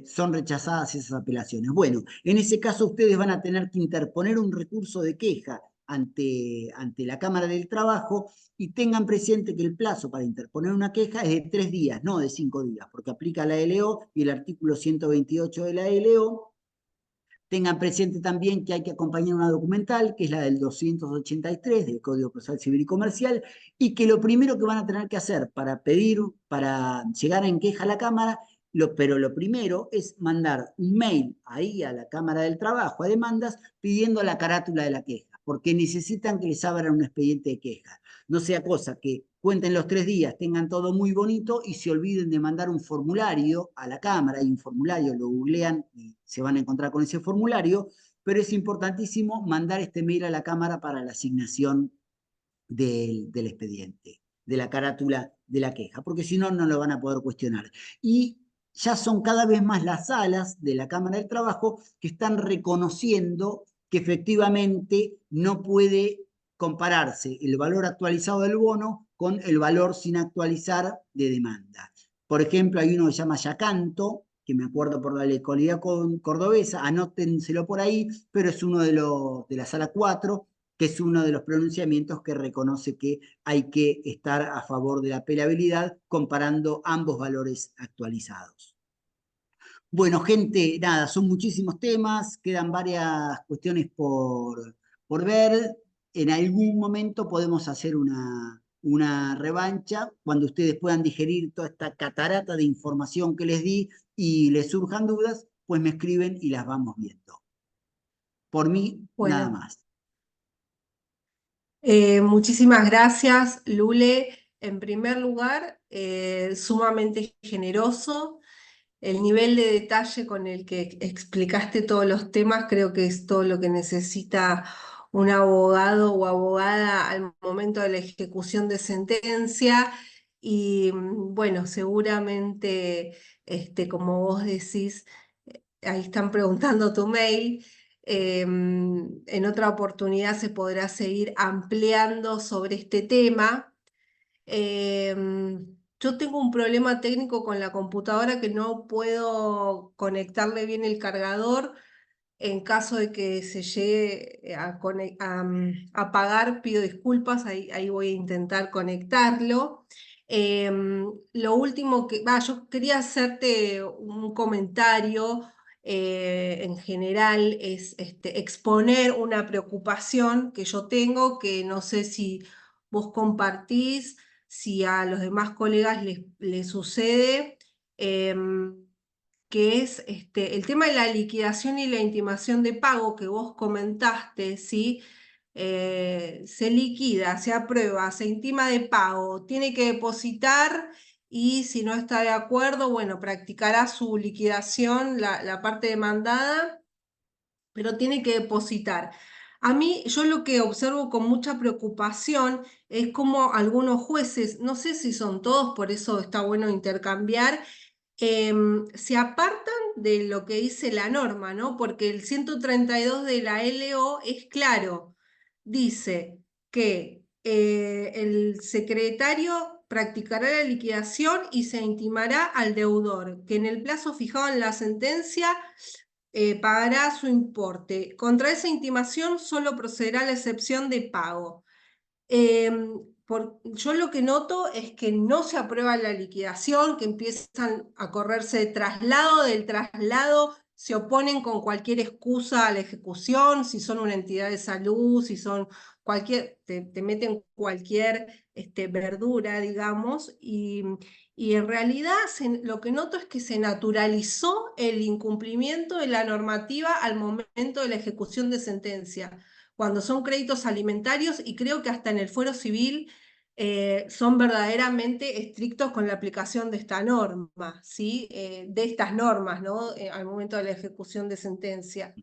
son rechazadas esas apelaciones. Bueno, en ese caso ustedes van a tener que interponer un recurso de queja ante la Cámara del Trabajo y tengan presente que el plazo para interponer una queja es de 3 días, no de 5 días, porque aplica la LO y el artículo 128 de la LO. Tengan presente también que hay que acompañar una documental, que es la del 283 del Código Procesal Civil y Comercial, y que lo primero que van a tener que hacer para llegar en queja a la Cámara, pero lo primero es mandar un mail ahí a la Cámara del Trabajo, a demandas, pidiendo la carátula de la queja, porque necesitan que les abran un expediente de queja. No sea cosa que cuenten los 3 días, tengan todo muy bonito y se olviden de mandar un formulario a la Cámara. Hay un formulario, lo googlean y se van a encontrar con ese formulario, pero es importantísimo mandar este mail a la Cámara para la asignación del expediente, de la carátula de la queja, porque si no, no lo van a poder cuestionar. Y ya son cada vez más las salas de la Cámara del Trabajo que están reconociendo que efectivamente no puede compararse el valor actualizado del bono con el valor sin actualizar de demanda. Por ejemplo, hay uno que se llama Yacanto, que me acuerdo por la legalidad cordobesa, anótenselo por ahí, pero es uno de la sala 4, que es uno de los pronunciamientos que reconoce que hay que estar a favor de la apelabilidad comparando ambos valores actualizados. Bueno, gente, nada, son muchísimos temas, quedan varias cuestiones por ver. En algún momento podemos hacer una revancha cuando ustedes puedan digerir toda esta catarata de información que les di y les surjan dudas, pues me escriben y las vamos viendo. Por mí, nada Bueno, más. muchísimas gracias, Lule. En primer lugar, sumamente generoso. El nivel de detalle con el que explicaste todos los temas creo que es todo lo que necesita un abogado o abogada al momento de la ejecución de sentencia. Y bueno, seguramente, como vos decís, ahí están preguntando tu mail. En otra oportunidad se podrá seguir ampliando sobre este tema. Yo tengo un problema técnico con la computadora que no puedo conectarle bien el cargador. En caso de que se llegue a apagar, pido disculpas, ahí voy a intentar conectarlo. Lo último yo quería hacerte un comentario en general, es exponer una preocupación que yo tengo, que no sé si vos compartís, si a los demás colegas les sucede. Que es el tema de la liquidación y la intimación de pago que vos comentaste, ¿sí? Se liquida, se aprueba, se intima de pago, tiene que depositar y si no está de acuerdo, bueno, practicará su liquidación, la parte demandada, pero tiene que depositar. A mí, yo lo que observo con mucha preocupación es cómo algunos jueces, no sé si son todos, por eso está bueno intercambiar, se apartan de lo que dice la norma, ¿no? Porque el 132 de la LO es claro, dice que el secretario practicará la liquidación y se intimará al deudor, que en el plazo fijado en la sentencia pagará su importe. Contra esa intimación solo procederá la excepción de pago. Yo lo que noto es que no se aprueba la liquidación, que empiezan a correrse de traslado, del traslado se oponen con cualquier excusa a la ejecución, si son una entidad de salud, si son te meten cualquier verdura, digamos, y en realidad lo que noto es que se naturalizó el incumplimiento de la normativa al momento de la ejecución de sentencia cuando son créditos alimentarios y creo que hasta en el fuero civil son verdaderamente estrictos con la aplicación de esta norma, ¿sí? De estas normas, ¿no? Al momento de la ejecución de sentencia.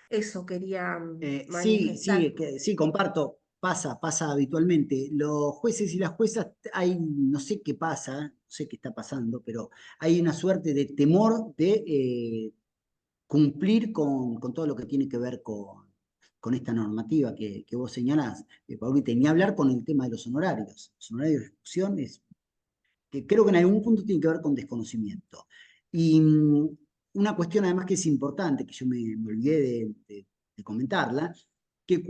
Eso quería Sí, manifestar. sí, sí, comparto, pasa habitualmente. Los jueces y las juezas, hay, no sé qué pasa, no sé qué está pasando, pero hay una suerte de temor de cumplir con todo lo que tiene que ver con esta normativa que vos señalás. Paulita, y ni hablar con el tema de los honorarios. Los honorarios de ejecución es que creo que en algún punto tiene que ver con desconocimiento. Y una cuestión además que es importante, que yo me olvidé de comentarla, que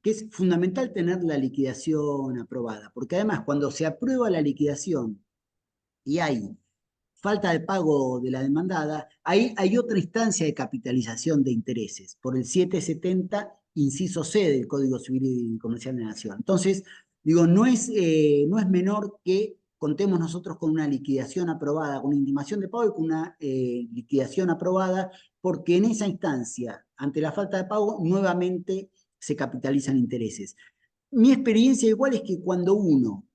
es fundamental tener la liquidación aprobada, porque además cuando se aprueba la liquidación y hay falta de pago de la demandada, ahí hay otra instancia de capitalización de intereses, por el 770, inciso C del Código Civil y Comercial de la Nación. Entonces, digo, no es menor que contemos nosotros con una liquidación aprobada, con una intimación de pago y con una liquidación aprobada, porque en esa instancia, ante la falta de pago, nuevamente se capitalizan intereses. Mi experiencia igual es que cuando uno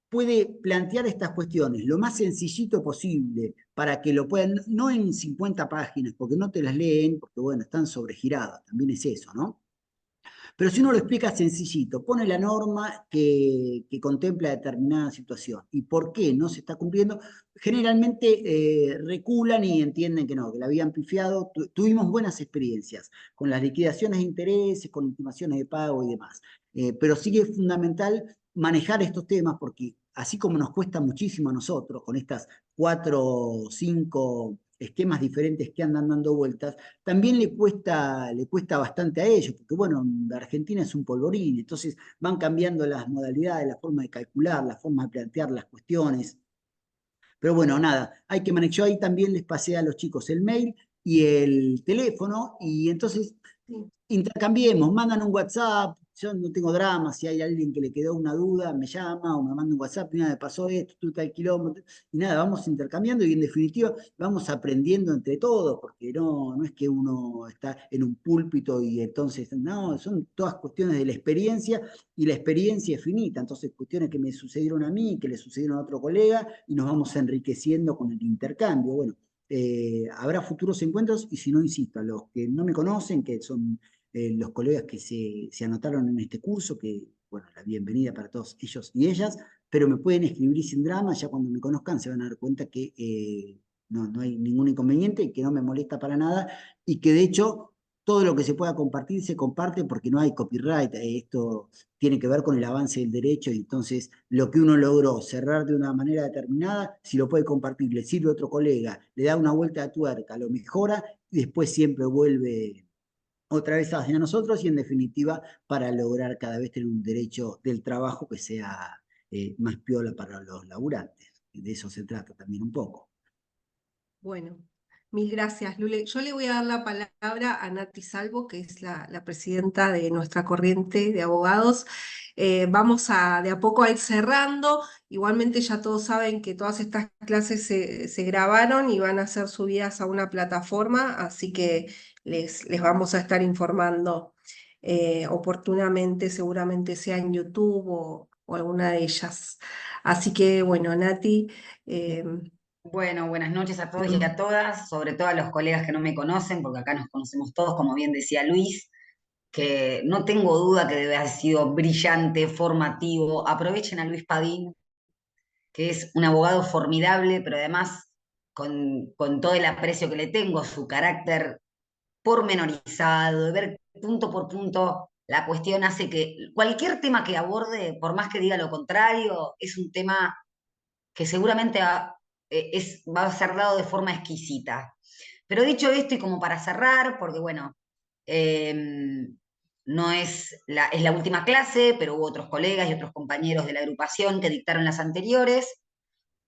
puede plantear estas cuestiones lo más sencillito posible para que lo puedan, no en 50 páginas, porque no te las leen, porque bueno, están sobregiradas, también es eso, ¿no? Pero si uno lo explica sencillito, pone la norma que contempla determinada situación y por qué no se está cumpliendo, generalmente reculan y entienden que no, que la habían pifiado. Tuvimos buenas experiencias con las liquidaciones de intereses, con intimaciones de pago y demás. Pero sí que es fundamental manejar estos temas porque así como nos cuesta muchísimo a nosotros con estas 4 o 5 esquemas diferentes que andan dando vueltas, también le cuesta bastante a ellos, porque bueno, Argentina es un polvorín, entonces van cambiando las modalidades, la forma de calcular, la forma de plantear las cuestiones. Pero bueno, nada, hay que manejar. Yo ahí también les pasé a los chicos el mail y el teléfono, y entonces Sí. intercambiemos, mandan un WhatsApp, yo no tengo drama, si hay alguien que le quedó una duda, me llama o me manda un WhatsApp, mira, me pasó esto, tú tal kilómetro, y nada, vamos intercambiando y en definitiva vamos aprendiendo entre todos, porque no es que uno está en un púlpito y entonces, no, son todas cuestiones de la experiencia y la experiencia es finita, entonces cuestiones que me sucedieron a mí, que le sucedieron a otro colega y nos vamos enriqueciendo con el intercambio. Bueno, habrá futuros encuentros y si no, insisto, a los que no me conocen, que son los colegas que se anotaron en este curso, que, bueno, la bienvenida para todos ellos y ellas, pero me pueden escribir sin drama, ya cuando me conozcan se van a dar cuenta que no hay ningún inconveniente, que no me molesta para nada, y que de hecho todo lo que se pueda compartir se comparte porque no hay copyright, esto tiene que ver con el avance del derecho, y entonces lo que uno logró cerrar de una manera determinada, si lo puede compartir, le sirve a otro colega, le da una vuelta de tuerca, lo mejora, y después siempre vuelve otra vez hacia nosotros y en definitiva para lograr cada vez tener un derecho del trabajo que sea más piola para los laburantes. De eso se trata también un poco. Bueno, mil gracias, Lule. Yo le voy a dar la palabra a Nati Salvo, que es la presidenta de nuestra corriente de abogados. Vamos de a poco a ir cerrando. Igualmente ya todos saben que todas estas clases se grabaron y van a ser subidas a una plataforma, así que les vamos a estar informando oportunamente, seguramente sea en YouTube o alguna de ellas. Así que bueno, Nati. Bueno, buenas noches a todos y a todas, sobre todo a los colegas que no me conocen, porque acá nos conocemos todos, como bien decía Luis, que no tengo duda que debe haber sido brillante, formativo. Aprovechen a Luis Padín, que es un abogado formidable, pero además con todo el aprecio que le tengo, su carácter pormenorizado, de ver punto por punto la cuestión hace que cualquier tema que aborde, por más que diga lo contrario, es un tema que seguramente va a ser dado de forma exquisita. Pero dicho esto, y como para cerrar, porque bueno, eh, no es la última clase, pero hubo otros colegas y otros compañeros de la agrupación que dictaron las anteriores,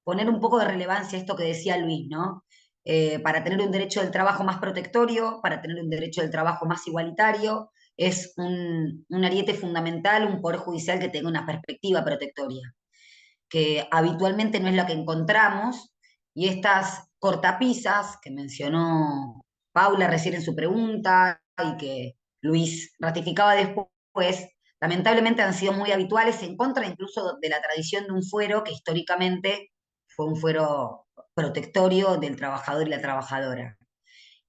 poner un poco de relevancia a esto que decía Luis, ¿no? Para tener un derecho del trabajo más protectorio, para tener un derecho del trabajo más igualitario, es un ariete fundamental, un poder judicial que tenga una perspectiva protectoria, que habitualmente no es la que encontramos, y estas cortapisas que mencionó Paula recién en su pregunta y que Luis ratificaba después, lamentablemente han sido muy habituales, en contra incluso de la tradición de un fuero que históricamente fue un fuero protectorio del trabajador y la trabajadora.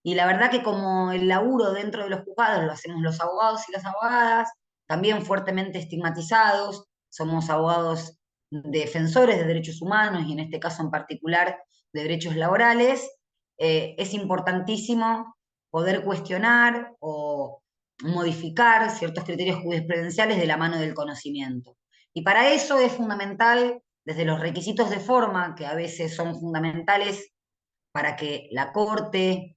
Y la verdad que como el laburo dentro de los juzgados lo hacemos los abogados y las abogadas, también fuertemente estigmatizados, somos abogados defensores de derechos humanos y en este caso en particular de derechos laborales, es importantísimo poder cuestionar o modificar ciertos criterios jurisprudenciales de la mano del conocimiento. Y para eso es fundamental, desde los requisitos de forma, que a veces son fundamentales para que la Corte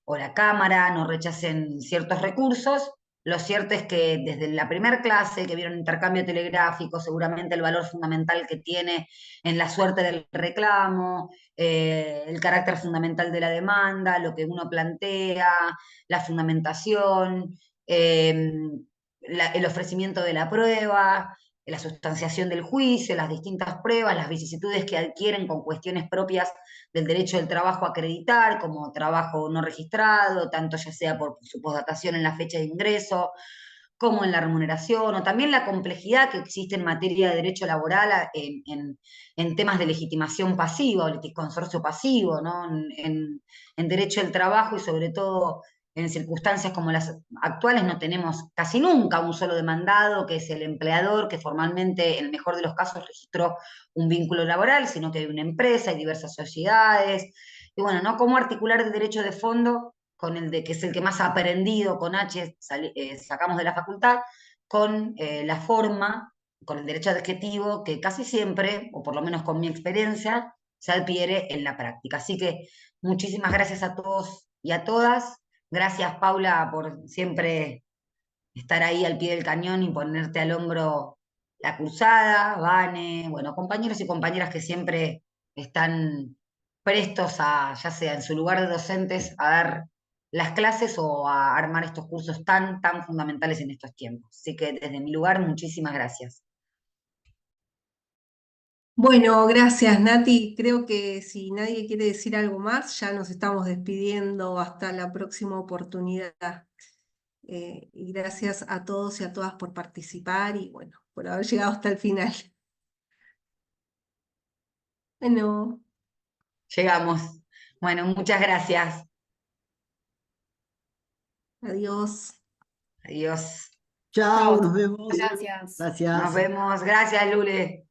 o la Cámara no rechacen ciertos recursos. Lo cierto es que desde la primera clase que vieron intercambio telegráfico, seguramente el valor fundamental que tiene en la suerte del reclamo, el carácter fundamental de la demanda, lo que uno plantea, la fundamentación, el ofrecimiento de la prueba, la sustanciación del juicio, las distintas pruebas, las vicisitudes que adquieren con cuestiones propias del derecho del trabajo a acreditar, como trabajo no registrado, tanto ya sea por su postdatación en la fecha de ingreso, como en la remuneración, o también la complejidad que existe en materia de derecho laboral en temas de legitimación pasiva o litisconsorcio pasivo, ¿no? En derecho del trabajo y sobre todo en circunstancias como las actuales no tenemos casi nunca un solo demandado, que es el empleador, que formalmente, en el mejor de los casos, registró un vínculo laboral, sino que hay una empresa, hay diversas sociedades. Y bueno, ¿no? ¿Cómo articular el derecho de fondo con el de que es el que más ha aprendido con H, sacamos de la facultad, con la forma, con el derecho adjetivo, que casi siempre, o por lo menos con mi experiencia, se adquiere en la práctica? Así que muchísimas gracias a todos y a todas. Gracias, Paula, por siempre estar ahí al pie del cañón y ponerte al hombro la cursada, Vane, bueno, compañeros y compañeras que siempre están prestos a, ya sea en su lugar de docentes, a dar las clases o a armar estos cursos tan, tan fundamentales en estos tiempos. Así que desde mi lugar, muchísimas gracias. Bueno, gracias Nati. Creo que si nadie quiere decir algo más, ya nos estamos despidiendo hasta la próxima oportunidad. Y gracias a todos y a todas por participar y bueno, por haber llegado hasta el final. Bueno, Llegamos. Bueno, muchas gracias. adiós. Adiós. Chao, Chao, nos vemos. gracias. Nos Gracias. vemos. Gracias, Lule.